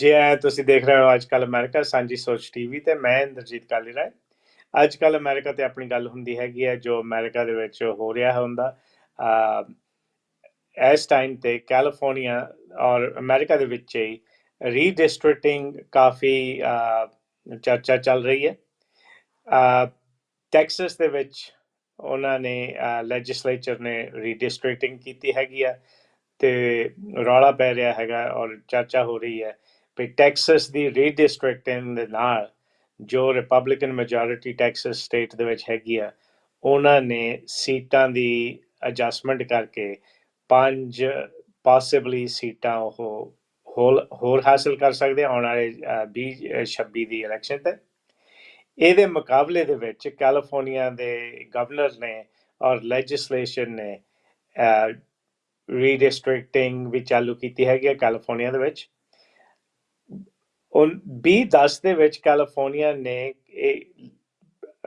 ਜੀ ਤੁਸੀਂ ਦੇਖ ਰਹੇ ਹੋ ਅੱਜ ਕੱਲ ਅਮਰੀਕਾ ਸਾਂਝੀ ਸੋਚ ਟੀਵੀ ਤੇ ਮੈਂ ਇੰਦਰਜੀਤ ਕਾਲੀ ਰਾਏ। ਅੱਜ ਕੱਲ ਅਮਰੀਕਾ ਤੇ ਆਪਣੀ ਗੱਲ ਹੁੰਦੀ ਹੈਗੀ ਹੈ ਜੋ ਅਮਰੀਕਾ ਦੇ ਵਿੱਚ ਹੋ ਰਿਹਾ ਹੁੰਦਾ। ਇਸ ਟਾਈਮ ਤੇ ਕੈਲੀਫੋਰਨੀਆ ਔਰ ਅਮਰੀਕਾ ਦੇ ਵਿੱਚ ਹੀ ਰੀਡਿਸਟ੍ਰਿਕਟਿੰਗ ਕਾਫੀ ਚਰਚਾ ਚੱਲ ਰਹੀ ਹੈ। ਟੈਕਸਸ ਦੇ ਵਿੱਚ ਉਹਨਾਂ ਨੇ ਲੈਜਿਸਲੇਚਰ ਨੇ ਰੀਡਿਸਟ੍ਰਿਕਟਿੰਗ ਕੀਤੀ ਹੈਗੀ ਆ ਤੇ ਰੌਲਾ ਪੈ ਰਿਹਾ ਹੈਗਾ ਔਰ ਚਰਚਾ ਹੋ ਰਹੀ ਹੈ ਵੀ ਟੈਕਸਸ ਦੀ ਰੀਡਿਸਟ੍ਰਿਕਟਿੰਗ ਦੇ ਨਾਲ ਜੋ ਰਿਪਬਲਿਕਨ ਮੈਜੋਰਿਟੀ ਟੈਕਸਸ ਸਟੇਟ ਦੇ ਵਿੱਚ ਹੈਗੀ ਆ ਉਹਨਾਂ ਨੇ ਸੀਟਾਂ ਦੀ ਐਡਜਸਟਮੈਂਟ ਕਰਕੇ 5 ਪੋਸੀਬਲੀ ਸੀਟਾਂ ਉਹ ਹੋਰ ਹਾਸਲ ਕਰ ਸਕਦੇ ਆਉਣ ਵਾਲੇ 2026 ਦੀ ਇਲੈਕਸ਼ਨ ਤੇ। ਇਹਦੇ ਮੁਕਾਬਲੇ ਦੇ ਵਿੱਚ ਕੈਲੀਫੋਰਨੀਆ ਦੇ ਗਵਰਨਰ ਨੇ ਔਰ ਲੈਜਿਸਲੇਸ਼ਨ ਨੇ ਰੀਡਿਸਟ੍ਰਿਕਟਿੰਗ ਵੀ ਚਾਲੂ ਕੀਤੀ ਹੈਗੀ ਹੈ ਕੈਲੀਫੋਰਨੀਆ ਦੇ ਵਿੱਚ। 2010 ਦੇ ਵਿੱਚ ਕੈਲੀਫੋਰਨੀਆ ਨੇ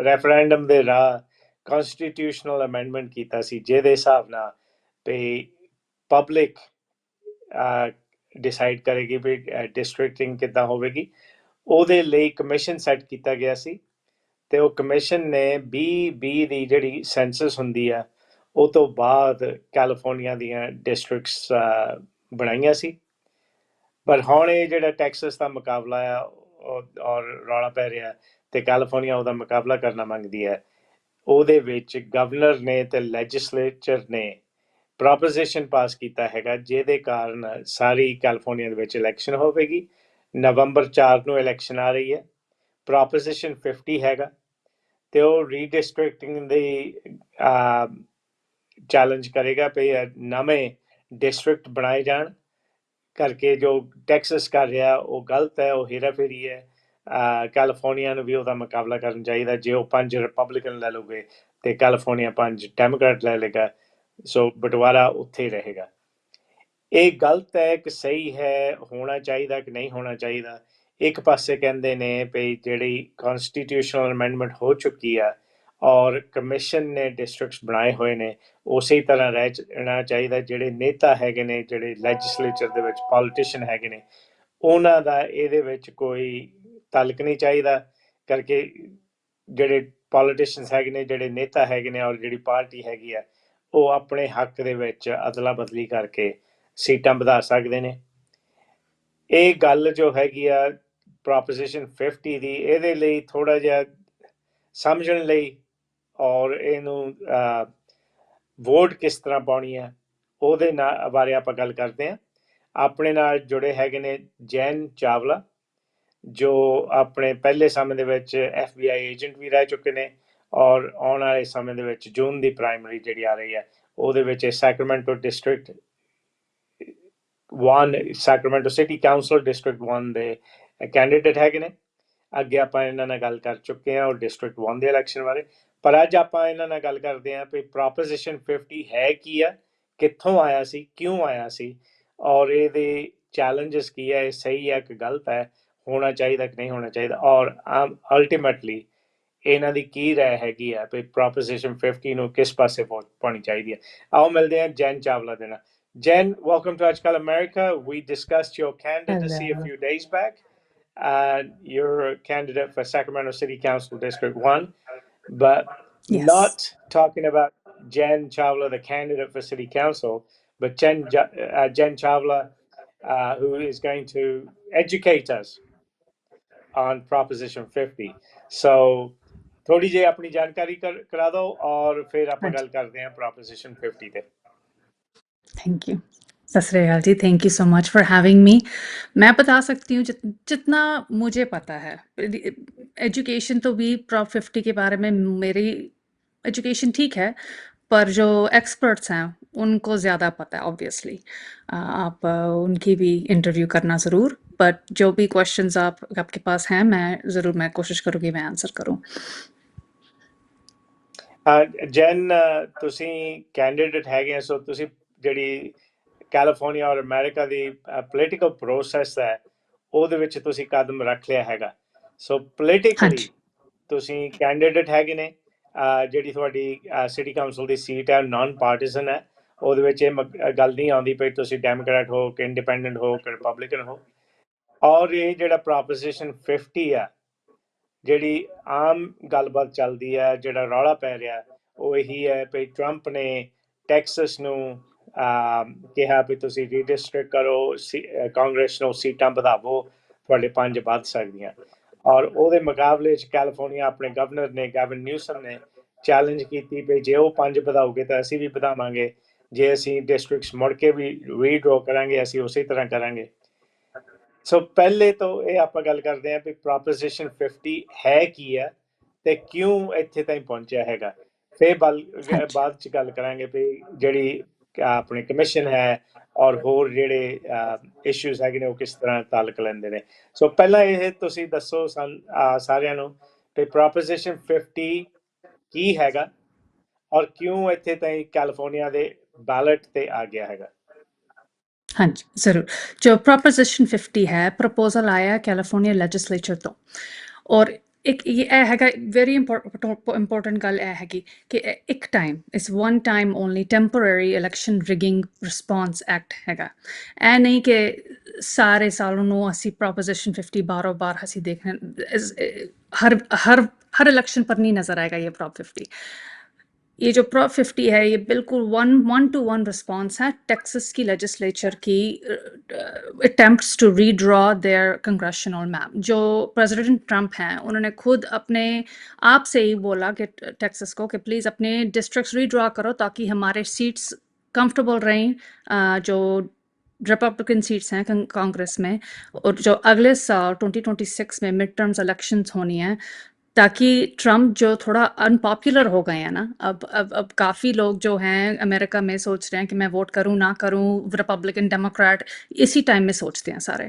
ਰੈਫਰੈਂਡਮ ਦੇ ਰਾਹ ਕਨਸਟੀਟਿਊਸ਼ਨਲ ਅਮੈਂਡਮੈਂਟ ਕੀਤਾ ਸੀ ਜਿਹਦੇ ਹਿਸਾਬ ਨਾਲ ਵੀ ਪਬਲਿਕ ਡਿਸਾਈਡ ਕਰੇਗੀ ਵੀ ਡਿਸਟ੍ਰਿਕਟਿੰਗ ਕਿੱਦਾਂ ਹੋਵੇਗੀ। ਉਹਦੇ ਲਈ ਕਮਿਸ਼ਨ ਸੈੱਟ ਕੀਤਾ ਗਿਆ ਸੀ ਤੇ ਉਹ ਕਮਿਸ਼ਨ ਨੇ 2020 ਦੀ ਜਿਹੜੀ ਸੈਂਸਸ ਹੁੰਦੀ ਆ ਉਹ ਤੋਂ ਬਾਅਦ ਕੈਲੀਫੋਰਨੀਆ ਦੀਆਂ ਡਿਸਟ੍ਰਿਕਟਸ ਬਣਾਈਆਂ ਸੀ। ਪਰ ਹੁਣ ਇਹ ਜਿਹੜਾ ਟੈਕਸਸ ਦਾ ਮੁਕਾਬਲਾ ਆ ਔਰ ਰੌਲਾ ਪੈ ਰਿਹਾ ਤੇ ਕੈਲੀਫੋਰਨੀਆ ਉਹਦਾ ਮੁਕਾਬਲਾ ਕਰਨਾ ਮੰਗਦੀ ਹੈ। ਉਹਦੇ ਵਿੱਚ ਗਵਰਨਰ ਨੇ ਤੇ ਲੈਜਿਸਲੇਚਰ ਨੇ ਪ੍ਰੋਪੋਜੀਸ਼ਨ ਪਾਸ ਕੀਤਾ ਹੈਗਾ ਜਿਹਦੇ ਕਾਰਨ ਸਾਰੀ ਕੈਲੀਫੋਰਨੀਆ ਦੇ ਵਿੱਚ ਇਲੈਕਸ਼ਨ ਹੋਵੇਗੀ। ਨਵੰਬਰ 4 ਨੂੰ ਇਲੈਕਸ਼ਨ ਆ ਰਹੀ ਹੈ। ਪ੍ਰੋਪੋਜੀਸ਼ਨ 50 ਹੈਗਾ ਤੇ ਉਹ ਰੀਡਿਸਟ੍ਰਿਕਟਿੰਗ ਦੀ ਚੈਲੰਜ ਕਰੇਗਾ ਵੀ ਨਵੇਂ ਡਿਸਟ੍ਰਿਕਟ ਬਣਾਏ ਜਾਣ ਕਰਕੇ ਜੋ ਟੈਕਸਸ ਕਰ ਰਿਹਾ ਉਹ ਗਲਤ ਹੈ, ਉਹ ਹੇਰਾਫੇਰੀ ਹੈ। ਕੈਲੀਫੋਰਨੀਆ ਨੂੰ ਵੀ ਉਹਦਾ ਮੁਕਾਬਲਾ ਕਰਨਾ ਚਾਹੀਦਾ। ਜੇ ਉਹ 5 ਰਿਪਬਲਿਕਨ ਲੈ ਲਓਗੇ ਤੇ ਕੈਲੀਫੋਰਨੀਆ 5 ਡੈਮੋਕ੍ਰੈਟ ਲੈ ਲੇਗਾ, ਸੋ ਬਟਵਾਰਾ ਉੱਥੇ ਹੀ ਰਹੇਗਾ। ਇਹ ਗਲਤ ਹੈ ਕਿ ਸਹੀ ਹੈ, ਹੋਣਾ ਚਾਹੀਦਾ ਕਿ ਨਹੀਂ ਹੋਣਾ ਚਾਹੀਦਾ। ਇੱਕ ਪਾਸੇ ਕਹਿੰਦੇ ਨੇ ਵੀ ਜਿਹੜੀ ਕਨਸਟੀਟਿਊਸ਼ਨਲ ਅਮੈਂਡਮੈਂਟ ਹੋ ਚੁੱਕੀ ਆ ਔਰ ਕਮਿਸ਼ਨ ਨੇ ਡਿਸਟ੍ਰਿਕਟਸ ਬਣਾਏ ਹੋਏ ਨੇ ਉਸੇ ਤਰ੍ਹਾਂ ਰਹਿਣਾ ਚਾਹੀਦਾ। ਜਿਹੜੇ ਨੇਤਾ ਹੈਗੇ ਨੇ, ਜਿਹੜੇ ਲੈਜਿਸਲੇਚਰ ਦੇ ਵਿੱਚ ਪੋਲੀਟੀਸ਼ੀਅਨ ਹੈਗੇ ਨੇ, ਉਹਨਾਂ ਦਾ ਇਹਦੇ ਵਿੱਚ ਕੋਈ ਤਾਲੁਕ ਨਹੀਂ ਚਾਹੀਦਾ ਕਰਕੇ ਜਿਹੜੇ ਪੋਲੀਟੀਸ਼ੀਅਨਸ ਹੈਗੇ ਨੇ, ਜਿਹੜੇ ਨੇਤਾ ਹੈਗੇ ਨੇ ਔਰ ਜਿਹੜੀ ਪਾਰਟੀ ਹੈਗੀ ਆ ਉਹ ਆਪਣੇ ਹੱਕ ਦੇ ਵਿੱਚ ਅਦਲਾ ਬਦਲੀ ਕਰਕੇ ਸੀਟਾਂ ਵਧਾ ਸਕਦੇ ਨੇ। ਇਹ ਗੱਲ ਜੋ ਹੈਗੀ ਆ ਪ੍ਰੋਪੋਜੀਸ਼ਨ 50 ਦੀ, ਇਹਦੇ ਲਈ ਥੋੜਾ ਜਿਹਾ ਸਮਝਣ ਲਈ ਔਰ ਇਹਨੂੰ ਵੋਟ ਕਿਸ ਤਰ੍ਹਾਂ ਪਾਉਣੀ ਹੈ ਉਹਦੇ ਨਾਲ ਬਾਰੇ ਆਪਾਂ ਗੱਲ ਕਰਦੇ ਹਾਂ। ਆਪਣੇ ਨਾਲ ਜੁੜੇ ਹੈਗੇ ਨੇ ਜੈਨ ਚਾਵਲਾ ਜੋ ਆਪਣੇ ਪਹਿਲੇ ਸਮੇਂ ਦੇ ਵਿੱਚ FBI ਏਜੰਟ ਵੀ ਰਹਿ ਚੁੱਕੇ ਨੇ ਔਰ ਆਉਣ ਵਾਲੇ ਸਮੇਂ ਦੇ ਵਿੱਚ ਜੂਨ ਦੀ ਪ੍ਰਾਇਮਰੀ ਜਿਹੜੀ ਆ ਰਹੀ ਹੈ ਉਹਦੇ ਵਿੱਚ Sacramento district 1 Sacramento city council district 1 ਦੇ ਕੈਂਡੀਡੇਟ ਹੈਗੇ ਨੇ। ਅੱਗੇ ਆਪਾਂ ਇਹਨਾਂ ਨਾਲ ਗੱਲ ਕਰ ਚੁੱਕੇ ਹਾਂ ਔਰ ਡਿਸਟ੍ਰਿਕਟ 1 ਦੇ ਇਲੈਕਸ਼ਨ ਬਾਰੇ, ਪਰ ਅੱਜ ਆਪਾਂ ਇਹਨਾਂ ਨਾਲ ਗੱਲ ਕਰਦੇ ਹਾਂ ਵੀ ਪ੍ਰੋਪੋਜੀਸ਼ਨ 50 ਹੈ ਕੀ ਆ, ਕਿੱਥੋਂ ਆਇਆ ਸੀ, ਕਿਉਂ ਆਇਆ ਸੀ ਔਰ ਇਹਦੇ ਚੈਲੰਜਸ ਕੀ ਹੈ, ਇਹ ਸਹੀ ਹੈ ਕਿ ਗਲਤ ਹੈ, ਹੋਣਾ ਚਾਹੀਦਾ ਕਿ ਨਹੀਂ ਹੋਣਾ ਚਾਹੀਦਾ ਔਰ ਅਲਟੀਮੇਟਲੀ ਇਹਨਾਂ ਦੀ ਕੀ ਰਾਏ ਹੈਗੀ ਆ ਵੀ ਪ੍ਰੋਪੋਜੀਸ਼ਨ 50 ਨੂੰ ਕਿਸ ਪਾਸੇ ਵੋਟ ਪਾਉਣੀ ਚਾਹੀਦੀ ਹੈ। ਆਓ ਮਿਲਦੇ ਹਾਂ ਜੈਨ ਚਾਵਲਾ ਦੇ ਨਾਲ। Jen, welcome to Ajkal America. We discussed your candidacy a Hello. few days back. You're a candidate for Sacramento City Council District 1, but Yes. not talking about Jen Chawla, the candidate for City Council, but Jen Chawla, who is going to educate us on Proposition 50. So, थोड़ी जी अपनी जानकारी करा दो और फिर आप हाँ जी। गल करते हैं Proposition 50 पे। Thank you. सत श्री अकाल जी, thank you so much for having me. मैं बता सकती हूँ जितना मुझे पता है। एजुकेशन तो भी प्रॉप 50 के बारे में मेरी एजुकेशन ठीक है, पर जो एक्सपर्ट्स हैं उनको ज़्यादा पता है ऑब्वियसली। आप उनकी भी इंटरव्यू करना ज़रूर, बट जो भी क्वेश्चंस आपके पास हैं मैं कोशिश करूँगी मैं आंसर करूँ। ਜੈਨ ਤੁਸੀਂ ਕੈਂਡੀਡੇਟ ਹੈਗੇ ਸੋ ਤੁਸੀਂ ਜਿਹੜੀ ਕੈਲੀਫੋਰਨੀਆ ਔਰ ਅਮਰੀਕਾ ਦੀ ਪੋਲੀਟੀਕਲ ਪ੍ਰੋਸੈਸ ਹੈ ਉਹਦੇ ਵਿੱਚ ਤੁਸੀਂ ਕਦਮ ਰੱਖ ਲਿਆ ਹੈਗਾ। ਸੋ हाँ ਪੋਲੀਟੀਕਲੀ जी। ਤੁਸੀਂ ਕੈਂਡੀਡੇਟ ਹੈਗੇ ਨੇ। ਜਿਹੜੀ ਤੁਹਾਡੀ ਸਿਟੀ ਕਾਉਂਸਲ ਦੀ ਸੀਟ ਹੈ ਨਾਨ ਪਾਰਟੀਜ਼ਨ ਹੈ, ਉਹਦੇ ਵਿੱਚ ਇਹ ਗੱਲ ਨਹੀਂ ਆਉਂਦੀ ਪਈ ਤੁਸੀਂ ਡੈਮੋਕ੍ਰੈਟ ਹੋ ਕਿ ਇੰਡੀਪੈਂਡੈਂਟ ਹੋ ਕਿ ਰਿਪਬਲਿਕਨ ਹੋ। ਔਰ ਇਹ ਜਿਹੜਾ ਪ੍ਰੋਪੋਜੀਸ਼ਨ 50 ਆ, ਜਿਹੜੀ ਆਮ ਗੱਲਬਾਤ ਚੱਲਦੀ ਹੈ, ਜਿਹੜਾ ਰੌਲਾ ਪੈ ਰਿਹਾ ਉਹ ਇਹੀ ਹੈ ਵੀ ਟਰੰਪ ਨੇ ਟੈਕਸਸ ਨੂੰ ਕਿਹਾ ਵੀ ਤੁਸੀਂ ਰੀਡਿਸਟ੍ਰਿਕਟ ਕਰੋ, ਕਾਂਗਰਸ ਨੂੰ ਸੀਟਾਂ ਵਧਾਵੋ, ਤੁਹਾਡੇ 5 ਵੱਧ ਸਕਦੀਆਂ। ਔਰ ਉਹਦੇ ਮੁਕਾਬਲੇ 'ਚ ਕੈਲੀਫੋਰਨੀਆ ਆਪਣੇ ਗਵਰਨਰ ਨੇ, ਗੈਵਨ ਨਿਊਸਮ ਨੇ ਚੈਲੰਜ ਕੀਤੀ ਵੀ ਜੇ ਉਹ 5 ਵਧਾਓਗੇ ਤਾਂ ਅਸੀਂ ਵੀ ਵਧਾਵਾਂਗੇ, ਜੇ ਅਸੀਂ ਡਿਸਟ੍ਰਿਕਟਸ ਮੁੜ ਕੇ ਵੀ ਰੀਡਰੋ ਕਰਾਂਗੇ ਅਸੀਂ ਉਸੇ ਤਰ੍ਹਾਂ ਕਰਾਂਗੇ। ਸੋ ਪਹਿਲੇ ਤੋਂ ਇਹ ਆਪਾਂ ਗੱਲ ਕਰਦੇ ਹਾਂ ਵੀ ਪ੍ਰੋਪੋਜੀਸ਼ਨ 50 ਹੈ ਕੀ ਹੈ ਤੇ ਕਿਉਂ ਇੱਥੇ ਤਾਈਂ ਪਹੁੰਚਿਆ ਹੈਗਾ। ਫਿਰ ਬਾਅਦ ਚ ਗੱਲ ਕਰਾਂਗੇ ਵੀ ਜਿਹੜੀ ਆਪਣੀ ਕਮਿਸ਼ਨ ਹੈ ਔਰ ਹੋਰ ਜਿਹੜੇ ਇਸ਼ੂਜ਼ ਹੈਗੇ ਨੇ ਉਹ ਕਿਸ ਤਰ੍ਹਾਂ ਤਾਲੁਕ ਲੈਂਦੇ ਨੇ। ਸੋ ਪਹਿਲਾਂ ਇਹ ਤੁਸੀਂ ਦੱਸੋ ਸਾਰਿਆਂ ਨੂੰ ਵੀ ਪ੍ਰੋਪੋਜੀਸ਼ਨ 50 ਕੀ ਹੈਗਾ ਔਰ ਕਿਉਂ ਇੱਥੇ ਤਾਈਂ ਕੈਲੀਫੋਰਨੀਆ ਦੇ ਬੈਲਟ ਤੇ ਆ ਗਿਆ ਹੈਗਾ। हाँ जी, ज़रूर। जो प्रोपोज़िशन 50 है, प्रपोज़ल आया कैलिफोर्निया लेजिस्लेचर तो, और एक ये हैगा वेरी इंपॉर्टेंट गल हैगी कि एक टाइम इस one time only temporary election rigging response act हैगा। ऐ नहीं कि सारे सालों नूं असी प्रोपोज़िशन 50 बारों बार असी देखने हर हर हर इलेक्शन पर नहीं नज़र आएगा ये प्रॉप 50। ये जो प्रॉप 50 है ये बिल्कुल वन टू वन रिस्पॉन्स है टेक्सास की लेजिस्लेचर की attempts to redraw their congressional map. जो प्रेसिडेंट ट्रंप हैं उन्होंने खुद अपने आप से ही बोला कि टेक्सास को कि प्लीज़ अपने डिस्ट्रिक्ट्स रीड्रॉ करो ताकि हमारे सीट्स कंफर्टेबल रहें। जो रिपब्लिकन सीट्स हैं कांग्रेस में, और जो अगले साल 2026 में मिड टर्म्स इलेक्शंस होनी है, ताकि ट्रंप जो थोड़ा अनपॉपुलर हो गए हैं ना, अब काफ़ी लोग जो हैं अमेरिका में सोच रहे हैं कि मैं वोट करूं ना करूं, रिपब्लिकन डेमोक्रेट इसी टाइम में सोचते हैं सारे।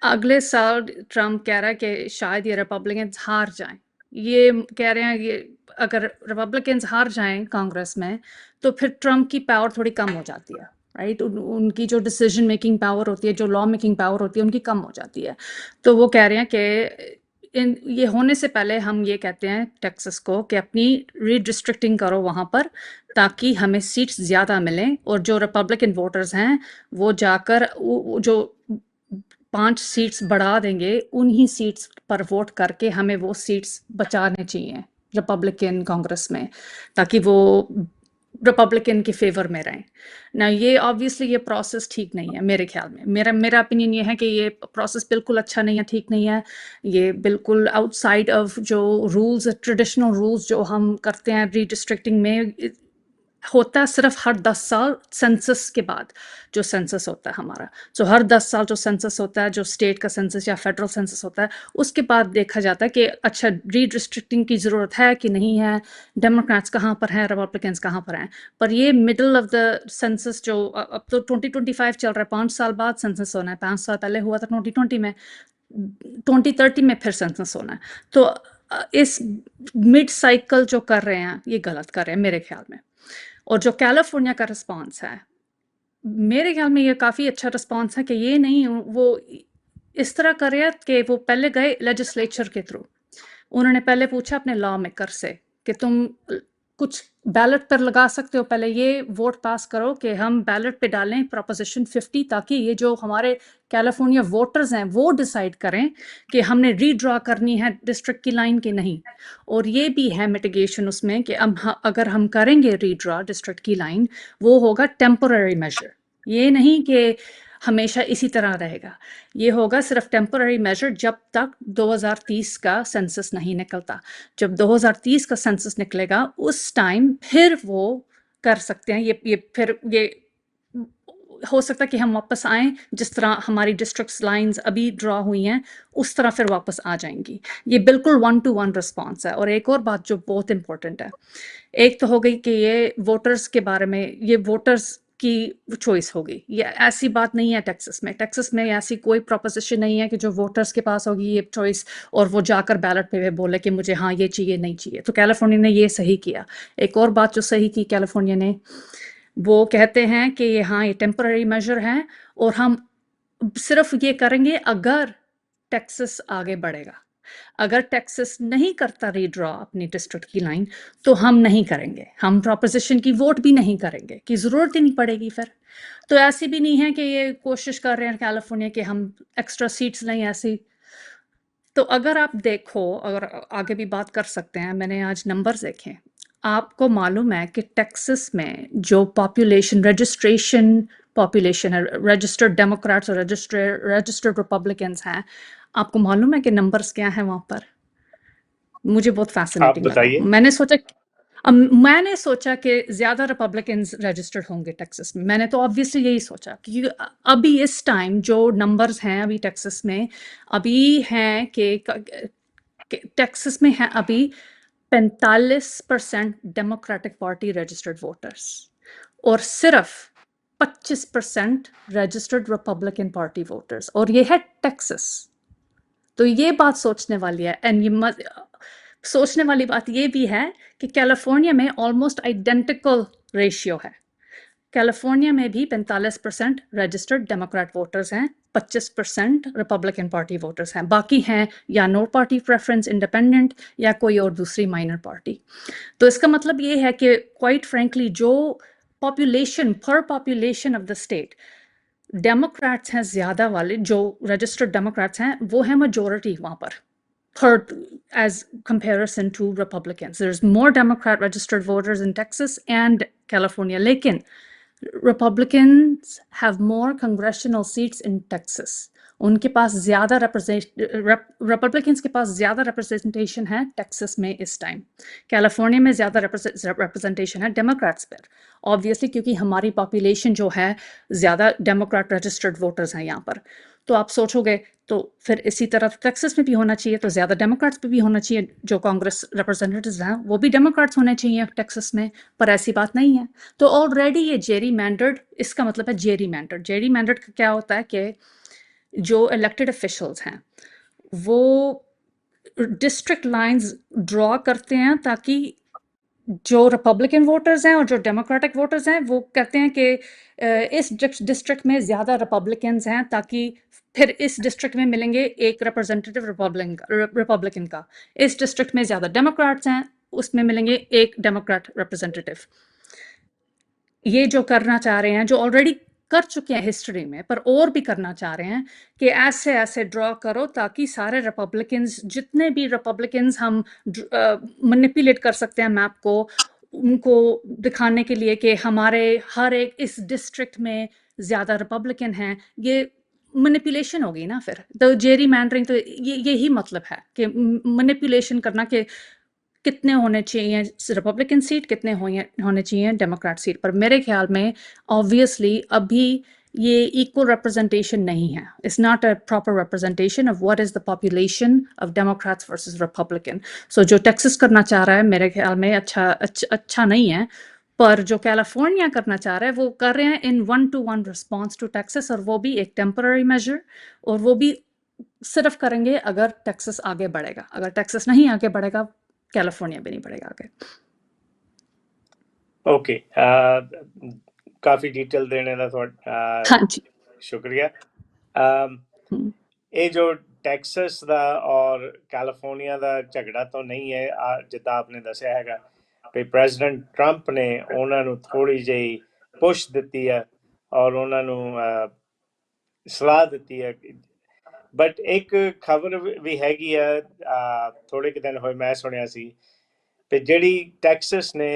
अगले साल ट्रंप कह रहा है कि शायद ये रिपब्लिकन्स हार जाएं। ये कह रहे हैं ये अगर रिपब्लिकन्स हार जाएं कांग्रेस में तो फिर ट्रंप की पावर थोड़ी कम हो जाती है, राइट। उनकी जो डिसीजन मेकिंग पावर होती है, जो लॉ मेकिंग पावर होती है, उनकी कम हो जाती है। तो वो कह रहे हैं कि ये होने से पहले हम ये कहते हैं टेक्सास को कि अपनी रीडिस्ट्रिक्टिंग करो वहाँ पर, ताकि हमें सीट्स ज़्यादा मिलें, और जो रिपब्लिकन वोटर्स हैं वो जाकर जो 5 सीट्स बढ़ा देंगे उन्हीं सीट्स पर वोट करके हमें वो सीट्स बचाने चाहिए रिपब्लिकन कांग्रेस में, ताकि वो रिपब्लिकन के फेवर में रहें ना। ये ऑब्वियसली ये प्रोसेस ठीक नहीं है मेरे ख्याल में। मेरा ओपिनियन ये है कि ये प्रोसेस बिल्कुल अच्छा नहीं है, ठीक नहीं है। ये बिल्कुल आउटसाइड ऑफ जो रूल्स, ट्रेडिशनल रूल्स जो हम करते हैं रीडिस्ट्रिक्टिंग में, होता है सिर्फ हर 10 साल सेंसस के बाद जो सेंसस होता है हमारा। तो हर 10 साल जो सेंसस होता है, जो स्टेट का सेंसस या फेडरल सेंसस होता है, उसके बाद देखा जाता है कि अच्छा रीडिस्ट्रिक्टिंग की ज़रूरत है कि नहीं है, डेमोक्रेट्स कहाँ पर हैं, रिपब्लिकन्स कहाँ पर हैं। पर ये मिडल ऑफ द सेंसस जो अब तो 2025 चल रहा है, 5 साल बाद सेंसस होना है। 5 साल पहले हुआ था 2020 में, 2030 में फिर सेंसस होना है। तो इस मिड साइकिल जो कर रहे हैं ये गलत कर रहे हैं मेरे ख्याल में। और जो कैलिफोर्निया का रिस्पांस है मेरे ख्याल में ये काफ़ी अच्छा रिस्पांस है कि ये नहीं वो इस तरह कर रहे हैं कि वो पहले गए लेजिस्लेचर के थ्रू, उन्होंने पहले पूछा अपने लॉ मेकर से कि तुम कुछ बैलेट पर लगा सकते हो, पहले ये वोट पास करो कि हम बैलेट पे डालें प्रोपोजिशन 50, ताकि ये जो हमारे कैलिफोर्निया वोटर्स हैं वो डिसाइड करें कि हमने रीड्रॉ करनी है डिस्ट्रिक्ट की लाइन की नहीं। और ये भी है मिटिगेशन उसमें कि अगर हम करेंगे रीड्रॉ डिस्ट्रिक्ट की लाइन, वो होगा टेम्पररी मेजर, ये नहीं कि हमेशा इसी तरह रहेगा। ये होगा सिर्फ टेम्पररी मेजर जब तक 2030 का सेंसस नहीं निकलता। जब 2030 का सेंसस निकलेगा उस टाइम फिर वो कर सकते हैं। ये हो सकता है कि हम वापस आएँ, जिस तरह हमारी डिस्ट्रिक्ट लाइंस अभी ड्रॉ हुई हैं उस तरह फिर वापस आ जाएंगी। ये बिल्कुल 1 to 1 रिस्पॉन्स है। और एक और बात जो बहुत इंपॉर्टेंट है, एक तो हो गई कि ये वोटर्स के बारे में, ये वोटर्स की चॉइस होगी। ये ऐसी बात नहीं है टेक्सास में ऐसी कोई प्रोपोजिशन नहीं है कि जो वोटर्स के पास होगी ये चॉइस और वो जाकर बैलेट पे बोले कि मुझे हाँ ये चाहिए नहीं चाहिए। तो कैलिफोर्निया ने ये सही किया। एक और बात जो सही की कैलिफोर्निया ने, वो कहते हैं कि ये हाँ ये टेम्पररी मेजर है और हम सिर्फ ये करेंगे अगर टेक्सास आगे बढ़ेगा। अगर टेक्सास नहीं करता रीड्रॉ अपनी डिस्ट्रिक्ट की लाइन तो हम नहीं करेंगे, हम प्रोपोजिशन की वोट भी नहीं करेंगे, कि ज़रूरत ही नहीं पड़ेगी फिर। तो ऐसी भी नहीं है कि ये कोशिश कर रहे हैं कैलिफोर्निया कि हम एक्स्ट्रा सीट्स लें ऐसी। तो अगर आप देखो, अगर आगे भी बात कर सकते हैं, मैंने आज नंबर्स देखे, आपको मालूम है कि टेक्सास में जो रजिस्ट्रेशन पॉपुलेशन है, रजिस्टर्ड डेमोक्रेट्स और रजिस्टर्ड रिपब्लिकन्स हैं, आपको मालूम है कि नंबर्स क्या हैं वहाँ पर? मुझे बहुत आप फैसिनेटिंग लगा। बताइए। मैंने सोचा कि ज़्यादा रिपब्लिकन्स रजिस्टर्ड होंगे टेक्सास में। मैंने तो ऑब्वियसली यही सोचा, क्योंकि अभी इस टाइम जो नंबर्स हैं अभी टेक्सास में, अभी हैं कि टेक्सास में है अभी 45% डेमोक्रेटिक पार्टी रजिस्टर्ड वोटर्स और सिर्फ 25% रजिस्टर्ड रिपब्लिकन पार्टी वोटर्स, और ये है टेक्सास। तो ये बात सोचने वाली है। एंड सोचने वाली बात ये भी है कि कैलिफोर्निया में ऑलमोस्ट आइडेंटिकल रेशियो है। कैलिफोर्निया में भी 45% रजिस्टर्ड डेमोक्रेट वोटर्स हैं, 25% रिपब्लिकन पार्टी वोटर्स हैं, बाकी हैं या नो पार्टी प्रेफरेंस, इंडिपेंडेंट या कोई और दूसरी माइनर पार्टी। तो इसका मतलब ये है कि क्वाइट फ्रेंकली जो पॉपुलेशन पर population of the state Democrats हैं ज़्यादा वाले, जो रजिस्टर्ड डेमोक्रेट्स हैं वो है मेजोरिटी वहाँ पर, per as comparison to Republicans. There's more Democrat registered voters in Texas and California. लेकिन Republicans have more congressional seats in Texas. उनके पास ज़्यादा Republicans के पास ज़्यादा representation है Texas में इस टाइम। कैलिफोर्निया में ज़्यादा representation है Democrats पर, obviously क्योंकि हमारी population जो है ज़्यादा Democrat registered voters हैं यहाँ पर। तो आप सोचोगे तो फिर इसी तरह टेक्सास में भी होना चाहिए, तो ज़्यादा डेमोक्रेट्स पे भी होना चाहिए, जो कांग्रेस रिप्रेजेंटेटिव्स हैं वो भी डेमोक्रेट्स होने चाहिए टेक्सास में, पर ऐसी बात नहीं है। तो ऑलरेडी ये जेरी मैंडर्ड, इसका मतलब है जेरी मैंडर्ड का क्या होता है कि जो इलेक्टेड ऑफिशियल्स हैं वो डिस्ट्रिक्ट लाइंस ड्रॉ करते हैं ताकि जो रिपब्लिकन वोटर्स हैं और जो डेमोक्रेटिक वोटर्स हैं वो कहते हैं कि इस डिस्ट्रिक्ट में ज़्यादा रिपब्लिकन्स हैं, ताकि फिर इस डिस्ट्रिक्ट में मिलेंगे एक रिप्रेजेंटेटिव रिपब्लिकन का, इस डिस्ट्रिक्ट में ज़्यादा डेमोक्रेट्स हैं उसमें मिलेंगे एक डेमोक्रेट रिप्रेजेंटेटिव। ये जो करना चाह रहे हैं, जो ऑलरेडी कर चुके हैं हिस्ट्री में, पर और भी करना चाह रहे हैं कि ऐसे ऐसे ड्रॉ करो ताकि सारे रिपब्लिकन्स, जितने भी रिपब्लिकन्स हम मैनिपुलेट कर सकते हैं मैप को, उनको दिखाने के लिए कि हमारे हर एक इस डिस्ट्रिक्ट में ज़्यादा रिपब्लिकन हैं। ये मैनिपुलेशन होगी ना फिर, तो जेरी मैंडरिंग, तो यही मतलब है कि मैनिपुलेशन करना कि कितने होने चाहिए रिपब्लिकन सीट, कितने होने चाहिए डेमोक्रेट सीट। पर मेरे ख्याल में ऑब्वियसली अभी ये इक्वल रिप्रेजेंटेशन नहीं है, it's not a proper representation of what is the population of democrats versus republican. So जो टेक्सास करना चाह रहा है मेरे ख्याल में अच्छा नहीं है, पर जो कैलिफोर्निया करना चाह रहा है वो कर रहे हैं इन 1-to-1 रिस्पॉन्स टू टेक्सास, और वो भी एक टेम्पररी मेजर, और वो भी सिर्फ करेंगे अगर टेक्सास आगे बढ़ेगा। अगर टेक्सास नहीं आगे बढ़ेगा, कैलिफोर्निया भी नहीं बढ़ेगा आगे। ओके, काफ़ी डिटेल देने का हाँ जी। शुक्रिया। हम्म, ਇਹ ਜੋ ਟੈਕਸਸ ਦਾ ਔਰ ਕੈਲੀਫੋਰਨੀਆ ਦਾ ਝਗੜਾ ਤਾਂ ਨਹੀਂ ਹੈ, ਜਿੱਦਾਂ ਆਪਨੇ ਦੱਸਿਆ ਹੈਗਾ ਵੀ ਪ੍ਰੈਜ਼ੀਡੈਂਟ ਟਰੰਪ ਨੇ ਉਹਨਾਂ ਨੂੰ ਥੋੜੀ ਜਿਹੀ ਪੁਸ਼ ਦਿੱਤੀ ਹੈ ਔਰ ਉਹਨਾਂ ਨੂੰ ਸਲਾਹ ਦਿੱਤੀ ਹੈ। ਬਟ ਇੱਕ ਖਬਰ ਵੀ ਹੈਗੀ ਆ, ਥੋੜੇ ਕੁ ਦਿਨ ਹੋਏ ਮੈਂ ਸੁਣਿਆ ਸੀ ਕਿ ਜਿਹੜੀ ਟੈਕਸਸ ਨੇ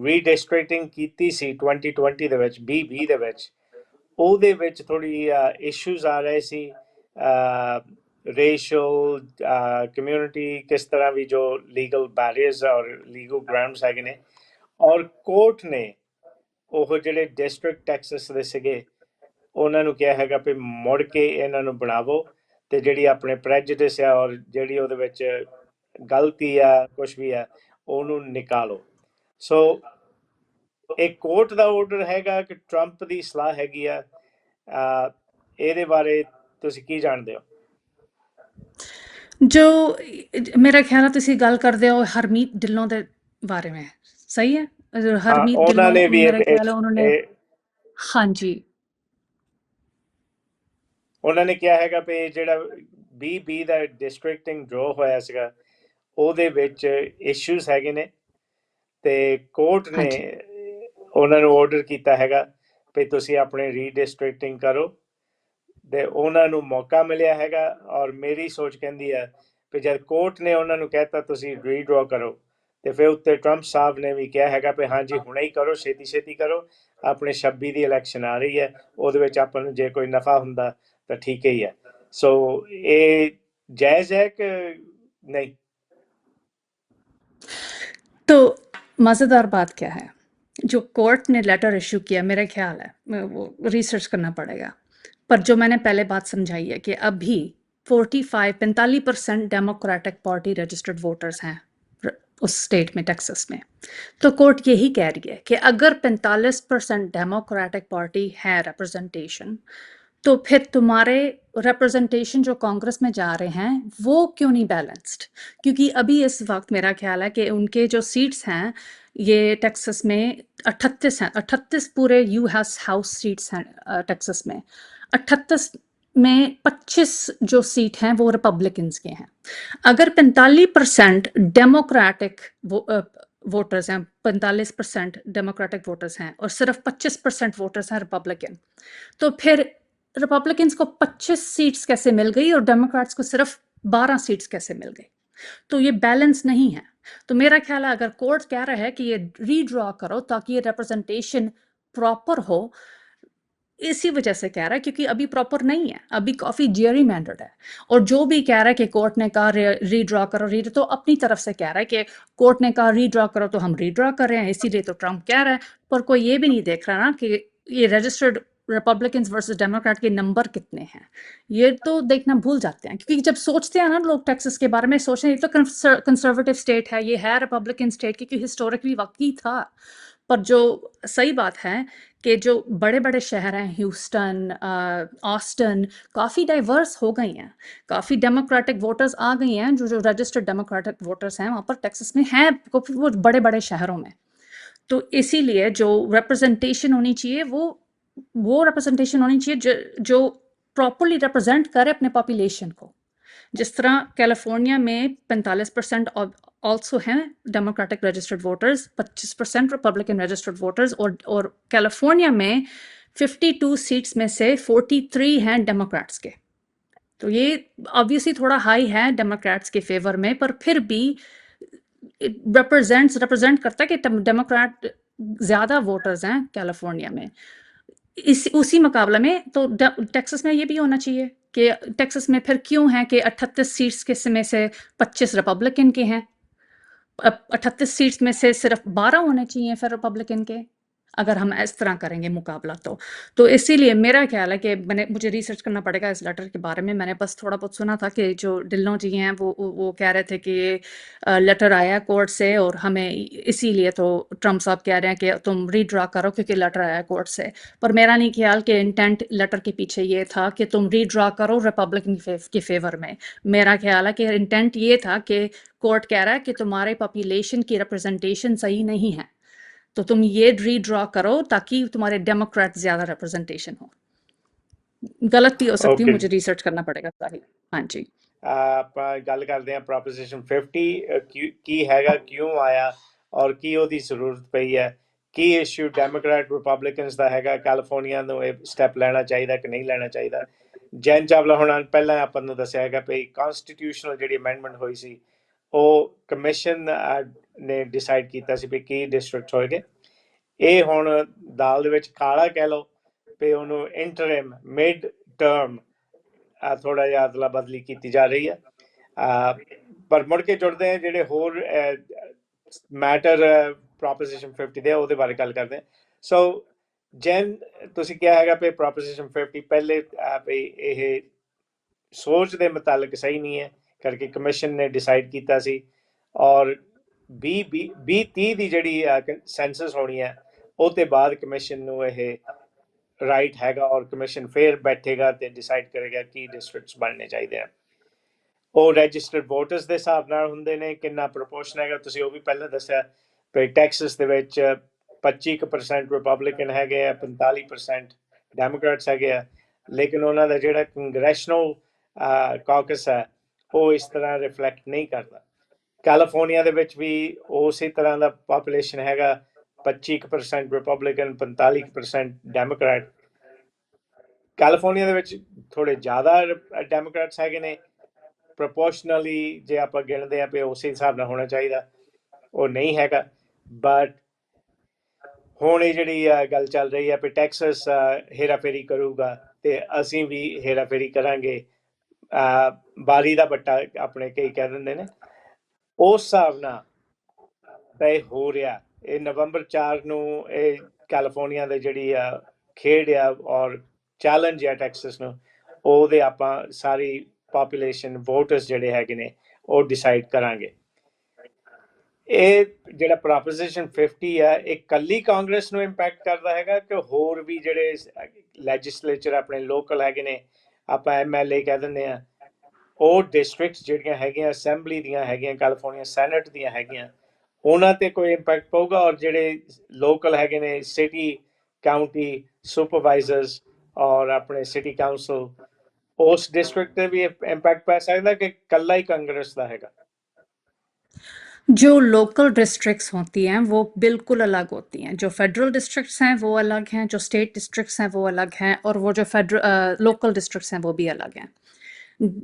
ਰੀਡਿਸਟ੍ਰਿਕਟਿੰਗ ਕੀਤੀ ਸੀ 2020 ਦੇ ਵਿੱਚ, 2020 ਦੇ ਵਿੱਚ, ਉਹਦੇ ਵਿੱਚ ਥੋੜੀ ਇਸ਼ੂਜ਼ ਆ ਰਹੇ ਸੀ, ਰੇਸ਼ਲ ਕਮਿਊਨਿਟੀ ਕਿਸ ਤਰ੍ਹਾਂ ਵੀ ਜੋ ਲੀਗਲ ਬੈਰੀਅਰਸ ਔਰ ਲੀਗਲ ਗਰਾਊਂਡਸ ਹੈਗੇ ਨੇ, ਔਰ ਕੋਰਟ ਨੇ ਉਹ ਜਿਹੜੇ ਡਿਸਟ੍ਰਿਕਟ ਟੈਕਸਸ ਦੇ ਸੀਗੇ ਉਹਨਾਂ ਨੂੰ ਕਿਹਾ ਹੈਗਾ ਵੀ ਮੁੜ ਕੇ ਇਹਨਾਂ ਨੂੰ ਬਣਾਵੋ, ਤੇ ਜਿਹੜੀ ਆਪਣੇ ਪ੍ਰੈਜੁਡਿਸ ਆ ਔਰ ਜਿਹੜੀ ਉਹਦੇ ਵਿੱਚ ਗਲਤੀ ਆ ਕੁਝ ਵੀ ਆ ਉਹਨੂੰ ਨਿਕਾਲੋ। ਸੋ ਇੱਕ ਕੋਰਟ ਦਾ ਆਰਡਰ ਹੈਗਾ ਕਿ ਟਰੰਪ ਦੀ ਸਲਾਹ ਹੈਗੀ ਆ, ਇਹਦੇ ਬਾਰੇ ਤੁਸੀਂ ਕੀ ਜਾਣਦੇ ਹੋ? जो मेरा ख्याल है ਤੁਸੀਂ ਗੱਲ ਕਰਦੇ ਹੋ ਹਰਮੀਤ ਢਿੱਲੋਂ ਦੇ ਬਾਰੇ में, सही है? हरमीत ਉਹਨਾਂ ढिल्लों ਨੇ ਵੀ मेरा ख्याल है उन्होंने, हाँ जी, ਉਹਨਾਂ ਨੇ ਕਿਹਾ ਹੈਗਾ ਵੀ ਜਿਹੜਾ ਬੀ ਦਾ ਡਿਸਟ੍ਰਿਕਟਿੰਗ ਡਰਾ ਹੋਇਆ ਸੀਗਾ, ਉਹਦੇ ਵਿੱਚ ਇਸ਼ੂਜ਼ ਹੈਗੇ ਨੇ, ਤੇ ਕੋਰਟ हाँ ਨੇ जी। ਉਹਨਾਂ ਨੂੰ ਆਰਡਰ ਕੀਤਾ ਹੈਗਾ ਵੀ ਤੁਸੀਂ ਆਪਣੇ ਰੀਡਿਸਟ੍ਰਿਕਟਿੰਗ ਕਰੋ, ਤੇ ਉਹਨਾਂ ਨੂੰ ਮੌਕਾ ਮਿਲਿਆ ਹੈਗਾ। ਔਰ ਮੇਰੀ ਸੋਚ ਕਹਿੰਦੀ ਹੈ ਵੀ ਜਦ ਕੋਰਟ ਨੇ ਉਹਨਾਂ ਨੂੰ ਕਹਿਤਾ ਤੁਸੀਂ ਰੀਡਰਾ ਕਰੋ, ਤੇ ਫਿਰ ਉੱਤੇ ਟਰੰਪ ਸਾਹਿਬ ਨੇ ਵੀ ਕਿਹਾ ਹੈਗਾ ਵੀ ਹਾਂਜੀ ਹੁਣੇ ਹੀ ਕਰੋ, ਛੇਤੀ ਛੇਤੀ ਕਰੋ, ਆਪਣੇ 26 ਦੀ ਇਲੈਕਸ਼ਨ ਆ ਰਹੀ ਹੈ, ਉਹਦੇ ਵਿੱਚ ਆਪਾਂ ਨੂੰ ਜੇ ਕੋਈ ਨਫਾ ਹੁੰਦਾ ਤਾਂ ਠੀਕ ਹੀ ਹੈ। ਸੋ ਇਹ ਜਾਇਜ਼ ਹੈ ਕਿ नहीं? तो मज़ेदार बात क्या है, जो कोर्ट ने लेटर इशू किया, मेरा ख्याल है वो रिसर्च करना पड़ेगा, पर जो मैंने पहले बात समझाई है कि अभी 45% डेमोक्रेटिक पार्टी रजिस्टर्ड वोटर्स हैं उस स्टेट में, टेक्सास में। तो कोर्ट यही कह रही है कि अगर 45% डेमोक्रेटिक पार्टी है रिप्रेजेंटेशन, तो फिर तुम्हारे रिप्रेजेंटेशन जो कांग्रेस में जा रहे हैं वो क्यों नहीं बैलेंस्ड? क्योंकि अभी इस वक्त मेरा ख्याल है कि उनके जो सीट्स हैं ये टेक्सास में 38 हैं, 38 पूरे यूएस हाउस सीट्स हैं टेक्सास में। 38 में 25 जो सीट हैं वो रिपब्लिकन्स के हैं। अगर 45% डेमोक्रेटिक वोटर्स हैं, 45% डेमोक्रेटिक वोटर्स हैं और सिर्फ 25% वोटर्स हैं रिपब्लिकन, तो फिर रिपब्लिकन्स को 25 सीट्स कैसे मिल गई और डेमोक्रेट्स को सिर्फ 12 सीट्स कैसे मिल गई? तो ये बैलेंस नहीं है। तो मेरा ख्याल है अगर कोर्ट कह रहा है कि ये रीड्रॉ करो ताकि ये रिप्रेजेंटेशन प्रॉपर हो, इसी वजह से कह रहा है क्योंकि अभी प्रॉपर नहीं है, अभी काफ़ी जेरीमैंडर्ड है। और जो भी कह रहा है कि कोर्ट ने कहा रीड्रॉ करो, तो अपनी तरफ से कह रहा है कि कोर्ट ने कहा रीड्रॉ करो तो हम रीड्रॉ कर रहे हैं, इसीलिए तो ट्रंप कह रहा है। पर कोई ये भी नहीं देख रहा ना कि ये रजिस्टर्ड रिपब्लिकन्स वर्सेस डेमोक्रेट के नंबर कितने हैं, ये तो देखना भूल जाते हैं। क्योंकि जब सोचते हैं ना लोग टेक्सास के बारे में, सोचते हैं ये तो कंसर्वेटिव स्टेट है, ये है रिपब्लिकन स्टेट, क्योंकि हिस्टोरिकली वाकई था। पर जो सही बात है कि जो बड़े-बड़े शहर हैं, ह्यूस्टन, ऑस्टिन, काफ़ी डाइवर्स हो गई हैं, काफ़ी डेमोक्रेटिक वोटर्स आ गई हैं, जो रजिस्टर्ड डेमोक्रेटिक वोटर्स हैं वहाँ पर टेक्सास में हैं, वो बड़े-बड़े शहरों में। तो इसीलिए जो रिप्रेजेंटेशन होनी चाहिए वो रिप्रेजेंटेशन होनी चाहिए जो प्रॉपरली रिप्रेजेंट करे अपने पॉपुलेशन को। जिस तरह कैलिफोर्निया में 45% ऑल्सो हैं democratic registered voters, 25% Republican registered voters, और कैलिफोर्निया में 52 सीट्स में से 43 हैं डेमोक्रेट्स के। तो ये ऑब्वियसली थोड़ा हाई है डेमोक्रेट्स के फेवर में, पर फिर भी रिप्रेजेंट करता है कि डेमोक्रेट ज़्यादा वोटर्स हैं कैलिफोर्निया में। उसी मुकाबले में तो टेक्सास में ये भी होना चाहिए कि टेक्सास में फिर क्यों है कि 38 सीट्स के में से 25 रिपब्लिकन के हैं, 38 सीट्स में से सिर्फ 12 होने चाहिए फिर रिपब्लिकन के, अगर हम इस तरह करेंगे मुकाबला। तो इसीलिए मेरा ख्याल है कि मुझे रिसर्च करना पड़ेगा इस लेटर के बारे में। मैंने बस थोड़ा बहुत सुना था कि जो डिल्लो जी हैं वो कह रहे थे कि ये लेटर आया कोर्ट से और हमें इसीलिए तो ट्रंप साहब कह रहे हैं कि तुम रीड्रा करो क्योंकि लेटर आया कोर्ट से। पर मेरा नहीं ख्याल कि इंटेंट लेटर के पीछे ये था कि तुम रीड्रा करो रिपब्लिकन के फेवर में। मेरा ख्याल है कि इंटेंट ये था कि कोर्ट कह रहा है कि तुम्हारे पॉपुलेशन की रिप्रेजेंटेशन सही नहीं है, तो तुम ये रीड्रॉ करो ताकि तुम्हारे डेमोक्रेट ज्यादा रिप्रेजेंटेशन हो। गलत भी हो सकती हूँ, Okay. मुझे रिसर्च करना पड़ेगा सारी। हाँ जी। ਆਪਾਂ ਗੱਲ ਕਰਦੇ ਹਾਂ ਪ੍ਰੋਪੋਜੀਸ਼ਨ 50 ਕੀ ਹੈਗਾ, ਕਿਉਂ ਆਇਆ ਔਰ ਕੀ ਉਹਦੀ ਜ਼ਰੂਰਤ ਪਈ ਹੈ, ਕੀ ਇਸ਼ੂ ਡੈਮੋਕ੍ਰੈਟ ਰਿਪਬਲਿਕਨਸ ਦਾ ਹੈਗਾ, ਕੈਲੀਫੋਰਨੀਆ ਨੂੰ ਇਹ ਸਟੈਪ ਲੈਣਾ ਚਾਹੀਦਾ ਕਿ ਨਹੀਂ ਲੈਣਾ ਚਾਹੀਦਾ। ਜੈਨ ਚਾਵਲਾ ਹੁਣ ਪਹਿਲਾਂ ਆਪਾਂ ਨੂੰ ਦੱਸਿਆ ਹੈਗਾ ਵੀ ਕਨਸਟੀਟਿਊਸ਼ਨਲ ਜਿਹੜੀ ਅਮੈਂਡਮੈਂਟ ਹੋਈ ਸੀ ਉਹ ਕਮਿਸ਼ਨ ਨੇ ਡਿਸਾਈਡ ਕੀਤਾ ਸੀ ਵੀ ਕੀ ਡਿਸਟ੍ਰਿਕਟ ਹੋਏਗੇ। ਇਹ ਹੁਣ ਦਾਲ ਦੇ ਵਿੱਚ ਕਾਲਾ ਕਹਿ ਲਓ ਵੀ ਉਹਨੂੰ ਇੰਟਰਿਮ ਮਿਡ ਟਰਮ ਥੋੜਾ ਜਿਹਾ ਅਦਲਾ ਬਦਲੀ ਕੀਤੀ ਜਾ ਰਹੀ ਹੈ। ਪਰ ਮੁੜ ਕੇ ਜੁੜਦੇ ਆ ਜਿਹੜੇ ਹੋਰ ਮੈਟਰ ਪ੍ਰੋਪੋਜੀਸ਼ਨ 50 ਦੇ ਉਹਦੇ ਬਾਰੇ ਗੱਲ ਕਰਦੇ ਹਾਂ। ਸੋ ਜੈਨ ਤੁਸੀਂ ਕਿਹਾ ਹੈਗਾ ਵੀ ਪ੍ਰੋਪੋਜੀਸ਼ਨ 50 ਪਹਿਲੇ ਵੀ ਇਹ ਸੋਚ ਦੇ ਮੁਤਾਲਕ ਸਹੀ ਨਹੀਂ ਹੈ ਕਰਕੇ ਕਮਿਸ਼ਨ ਨੇ ਡਿਸਾਈਡ ਕੀਤਾ ਸੀ, ਔਰ 2030 ਦੀ ਜਿਹੜੀ ਸੈਂਸਸ ਹੋਣੀ ਹੈ ਉਹ ਤੋਂ ਬਾਅਦ ਕਮਿਸ਼ਨ ਨੂੰ ਇਹ ਰਾਈਟ ਹੈਗਾ ਔਰ ਕਮਿਸ਼ਨ ਫੇਰ ਬੈਠੇਗਾ ਤੇ ਡਿਸਾਈਡ ਕਰੇਗਾ ਕੀ ਡਿਸਟ੍ਰਿਕਟਸ ਬਣਨੇ ਚਾਹੀਦੇ ਆ। ਉਹ ਰਜਿਸਟਰਡ ਵੋਟਰਸ ਦੇ ਹਿਸਾਬ ਨਾਲ ਹੁੰਦੇ ਨੇ, ਕਿੰਨਾ ਪ੍ਰੋਪੋਰਸ਼ਨ ਹੈਗਾ ਤੁਸੀਂ ਉਹ ਵੀ ਪਹਿਲਾਂ ਦੱਸਿਆ ਵੀ ਟੈਕਸਸ ਦੇ ਵਿੱਚ 25% ਰਿਪਬਲਿਕਨ ਹੈਗੇ ਆ, 45% ਡੈਮੋਕ੍ਰੈਟਸ ਹੈਗੇ ਆ, ਲੇਕਿਨ ਉਹਨਾਂ ਦਾ ਜਿਹੜਾ ਕੰਗਰੈਸ਼ਨਲ ਕਾਕਸ ਹੈ ਉਹ ਇਸ ਤਰ੍ਹਾਂ ਰਿਫਲੈਕਟ ਨਹੀਂ ਕਰਦਾ। ਕੈਲੀਫੋਰਨੀਆ ਦੇ ਵਿੱਚ ਵੀ ਉਸੇ ਤਰ੍ਹਾਂ ਦਾ ਪਾਪੂਲੇਸ਼ਨ ਹੈਗਾ, 25% ਰਿਪਬਲਿਕਨ, 45% ਡੈਮੋਕ੍ਰੈਟ। ਕੈਲੀਫੋਰਨੀਆ ਦੇ ਵਿੱਚ ਥੋੜੇ ਜ਼ਿਆਦਾ ਡੈਮੋਕ੍ਰੈਟਸ ਹੈਗੇ ਨੇ ਪ੍ਰੋਪੋਰਸ਼ਨਲੀ, ਜੇ ਆਪਾਂ ਗਿਣਦੇ ਆ ਵੀ ਉਸੇ ਹਿਸਾਬ ਨਾਲ ਹੋਣਾ ਚਾਹੀਦਾ, ਉਹ ਨਹੀਂ ਹੈਗਾ। ਬਟ ਹੁਣ ਇਹ ਜਿਹੜੀ ਗੱਲ ਚੱਲ ਰਹੀ ਹੈ ਵੀ ਟੈਕਸਸ ਹੇਰਾਫੇਰੀ ਕਰੂਗਾ ਤੇ ਅਸੀਂ ਵੀ ਹੇਰਾਫੇਰੀ ਕਰਾਂਗੇ, ਬਾਰੀ ਦਾ ਬੱਟਾ ਆਪਣੇ ਕਈ ਕਹਿ ਦਿੰਦੇ ਨੇ, ਉਸ ਹਿਸਾਬ ਨਾਲ ਤਾਂ ਇਹ ਹੋ ਰਿਹਾ। ਇਹ ਨਵੰਬਰ 4 ਨੂੰ ਇਹ ਕੈਲੀਫੋਰਨੀਆ ਦੇ ਜਿਹੜੀ ਆ ਖੇਡ ਆ ਔਰ ਚੈਲੰਜ ਆ ਟੈਕਸਸ ਨੂੰ, ਉਹਦੇ ਆਪਾਂ ਸਾਰੀ ਪਾਪੂਲੇਸ਼ਨ ਵੋਟਰਸ ਜਿਹੜੇ ਹੈਗੇ ਨੇ ਉਹ ਡਿਸਾਈਡ ਕਰਾਂਗੇ। ਇਹ ਜਿਹੜਾ ਪ੍ਰੋਪੋਜੀਸ਼ਨ 50 ਆ ਇਹ ਕੱਲੀ ਕਾਂਗਰਸ ਨੂੰ ਇੰਪੈਕਟ ਕਰਦਾ ਹੈਗਾ ਕਿ ਹੋਰ ਵੀ ਜਿਹੜੇ ਲੈਜਿਸਲੇਚਰ ਆਪਣੇ ਲੋਕਲ ਹੈਗੇ ਨੇ, ਆਪਾਂ MLA ਕਹਿ ਦਿੰਦੇ ਆ, ਉਹ ਡਿਸਟ੍ਰਿਕਟਸ ਜਿਹੜੀਆਂ ਹੈਗੀਆਂ ਅਸੈਂਬਲੀ ਦੀਆਂ ਹੈਗੀਆਂ, ਕੈਲੀਫੋਰਨੀਆ ਸੈਨੇਟ ਦੀਆਂ ਹੈਗੀਆਂ, ਉਹਨਾਂ ਤੇ ਕੋਈ ਇੰਪੈਕਟ ਪਊਗਾ? ਔਰ ਜਿਹੜੇ ਲੋਕਲ ਹੈਗੇ ਨੇ ਸਿਟੀ ਕਾਊਂਟੀ ਸੁਪਰਵਾਈਜ਼ਰਸ ਔਰ ਆਪਣੇ ਸਿਟੀ ਕਾਉਂਸਲ, ਉਸ ਡਿਸਟ੍ਰਿਕਟ ਤੇ ਵੀ ਇੰਪੈਕਟ ਪੈ ਸਕਦਾ ਕਿ ਕੱਲਾ ਹੀ ਕਾਂਗਰਸ ਦਾ ਹੈਗਾ? जो लोकल डिस्ट्रिक्ट्स होती हैं वो बिल्कुल अलग होती हैं। जो फेडरल डिस्ट्रिक्ट्स हैं वो अलग हैं, जो स्टेट डिस्ट्रिक्ट्स हैं वो अलग हैं, और वो जो लोकल डिस्ट्रिक्ट्स हैं वो भी अलग हैं।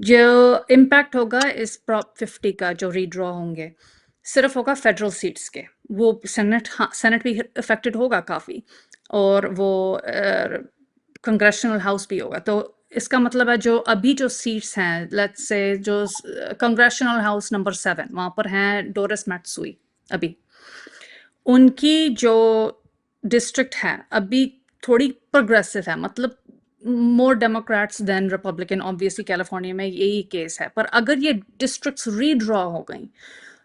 जो इम्पैक्ट होगा इस प्रॉप 50 का, जो रीड्रॉ होंगे, सिर्फ होगा फेडरल सीट्स के। वो सेनेट, हाँ सेनेट भी इफेक्टेड होगा काफ़ी, और वो कंग्रेशनल हाउस भी होगा। तो इसका मतलब है जो अभी जो सीट्स हैं, लेट्स से जो कंग्रेशनल हाउस नंबर 7 वहाँ पर हैं डोरिस मैट्सुई, अभी उनकी जो डिस्ट्रिक्ट है अभी थोड़ी प्रोग्रेसिव है, मतलब more democrats than republican. Obviously California में यही केस है, पर अगर ये डिस्ट्रिक्ट्स रीड्रॉ हो गई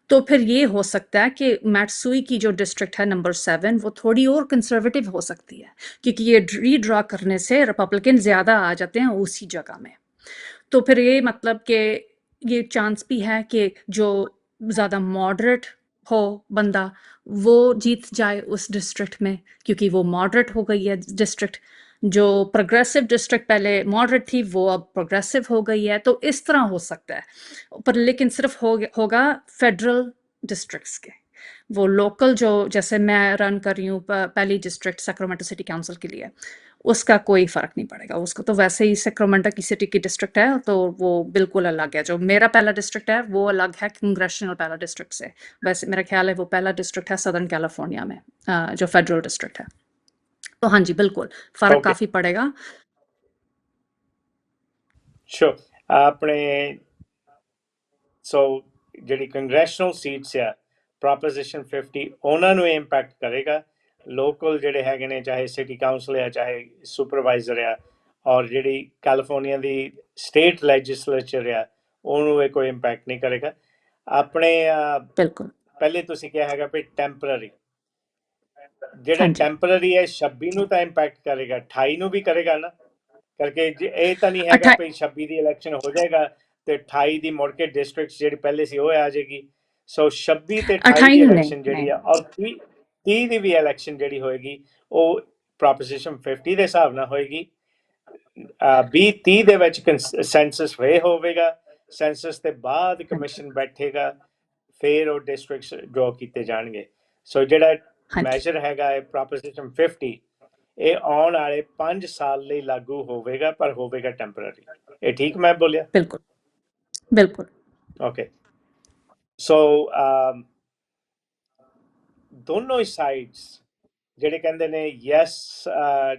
तो फिर ये हो सकता है कि मैट्सुई की जो डिस्ट्रिक्ट है नंबर 7 वो थोड़ी और कंजर्वेटिव हो सकती है, क्योंकि ये रीड्रॉ करने से रिपब्लिकन ज़्यादा आ जाते हैं उसी जगह में। तो फिर ये मतलब कि ये चांस भी है कि जो ज़्यादा मॉडरेट हो बंदा वो जीत जाए उस डिस्ट्रिक्ट में, क्योंकि वो मॉडरेट हो गई है डिस्ट्रिक्ट। जो प्रोग्रेसिव डिस्ट्रिक्ट पहले मॉडरेट थी वो अब प्रोग्रेसिव हो गई है। तो इस तरह हो सकता है, पर लेकिन सिर्फ होगा फेडरल डिस्ट्रिक्ट्स के। वो लोकल जो, जैसे मैं रन कर रही हूँ पहली डिस्ट्रिक्ट सैक्रामेंटो सिटी काउंसिल के लिए, उसका कोई फ़र्क नहीं पड़ेगा उसको। तो वैसे ही सैक्रामेंटो की सिटी की डिस्ट्रिक्ट है तो वो बिल्कुल अलग है। जो मेरा पहला डिस्ट्रिक्ट है वो अलग है कंग्रेशनल पहला डिस्ट्रिक्ट से। वैसे मेरा ख्याल है वो पहला डिस्ट्रिक्ट है सदर्न कैलिफोर्निया में, जो फेडरल डिस्ट्रिक्ट है। तो हाँ जी, बिल्कुल फ़र्क Okay. काफ़ी पड़ेगा। Sure. ਆਪਣੇ ਸੋ ਜਿਹੜੀ ਕੰਗਰੈਸ਼ਨਲ ਸੀਟਸ ਆ ਪ੍ਰੋਪੋਜੀਸ਼ਨ 50 ਉਹਨਾਂ ਨੂੰ ਇੰਪੈਕਟ ਕਰੇਗਾ। ਲੋਕਲ ਜਿਹੜੇ ਹੈਗੇ ਨੇ, ਚਾਹੇ ਸਿਟੀ ਕਾਉਂਸਲ ਆ ਚਾਹੇ ਸੁਪਰਵਾਈਜ਼ਰ ਆ, ਔਰ ਜਿਹੜੀ ਕੈਲੀਫੋਰਨੀਆ ਦੀ ਸਟੇਟ ਲੈਜਿਸਲੇਚਰ ਆ ਉਹਨੂੰ ਇਹ ਕੋਈ ਇੰਪੈਕਟ ਨਹੀਂ ਕਰੇਗਾ। ਆਪਣੇ बिल्कुल ਪਹਿਲੇ ਤੁਸੀਂ ਕਿਹਾ ਹੈਗਾ ਵੀ ਟੈਂਪਰਰੀ, ਜਿਹੜਾ हाँ जी ਟੈਂਪਰਰੀ ਹੈ 26 ਨੂੰ ਤਾਂ ਇੰਪੈਕਟ ਕਰੇਗਾ, 28 ਨੂੰ ਵੀ ਕਰੇਗਾ ਨਾ, ਕਰਕੇ ਇਹ ਤਾਂ ਨਹੀਂ ਹੈਗਾ ਵੀ 26 ਦੀ ਇਲੈਕਸ਼ਨ ਹੋ ਜਾਏਗਾ ਤੇ 28 ਦੀ ਮੁੜ ਕੇ ਡਿਸਟ੍ਰਿਕਟ ਜਿਹੜੀ ਪਹਿਲੇ ਸੀ ਉਹ ਆ ਜਾਏਗੀ। ਸੋ 26 ਤੇ 28 ਦੀ ਇਲੈਕਸ਼ਨ ਜਿਹੜੀ ਆ, ਔਰ 30 ਦੀ ਵੀ ਇਲੈਕਸ਼ਨ ਜਿਹੜੀ ਹੋਏਗੀ ਉਹ ਪ੍ਰੋਪੋਜੀਸ਼ਨ 50 ਦੇ ਹਿਸਾਬ ਨਾਲ ਹੋਏਗੀ। 20-30 ਦੇ ਵਿੱਚ ਸੈਂਸਸ ਵੇ ਹੋਵੇਗਾ, ਸੈਂਸਸ ਦੇ ਬਾਅਦ ਕਮਿਸ਼ਨ ਬੈਠੇਗਾ, ਫਿਰ ਉਹ ਡਿਸਟ੍ਰਿਕਟਸ ਡਰਾ ਕੀਤੇ ਜਾਣਗੇ। ਸੋ ਜਿਹੜਾ ਮੈਜਰ ਹੈਗਾ ਹੈ ਪ੍ਰੋਪੋਜੀਸ਼ਨ 50, ਇਹ ਆਉਣ ਵਾਲੇ 5 ਸਾਲ ਲਈ ਲਾਗੂ ਹੋਵੇਗਾ, ਪਰ ਹੋਵੇਗਾ ਟੈਂਪਰਰੀ। ਇਹ ਠੀਕ ਮੈਂ ਬੋਲਿਆ? बिल्कुल बिल्कुल ਓਕੇ। ਸੋ ਦੋਨੋਂ ਹੀ ਸਾਈਡਸ ਜਿਹੜੇ ਕਹਿੰਦੇ ਨੇ ਯੈਸ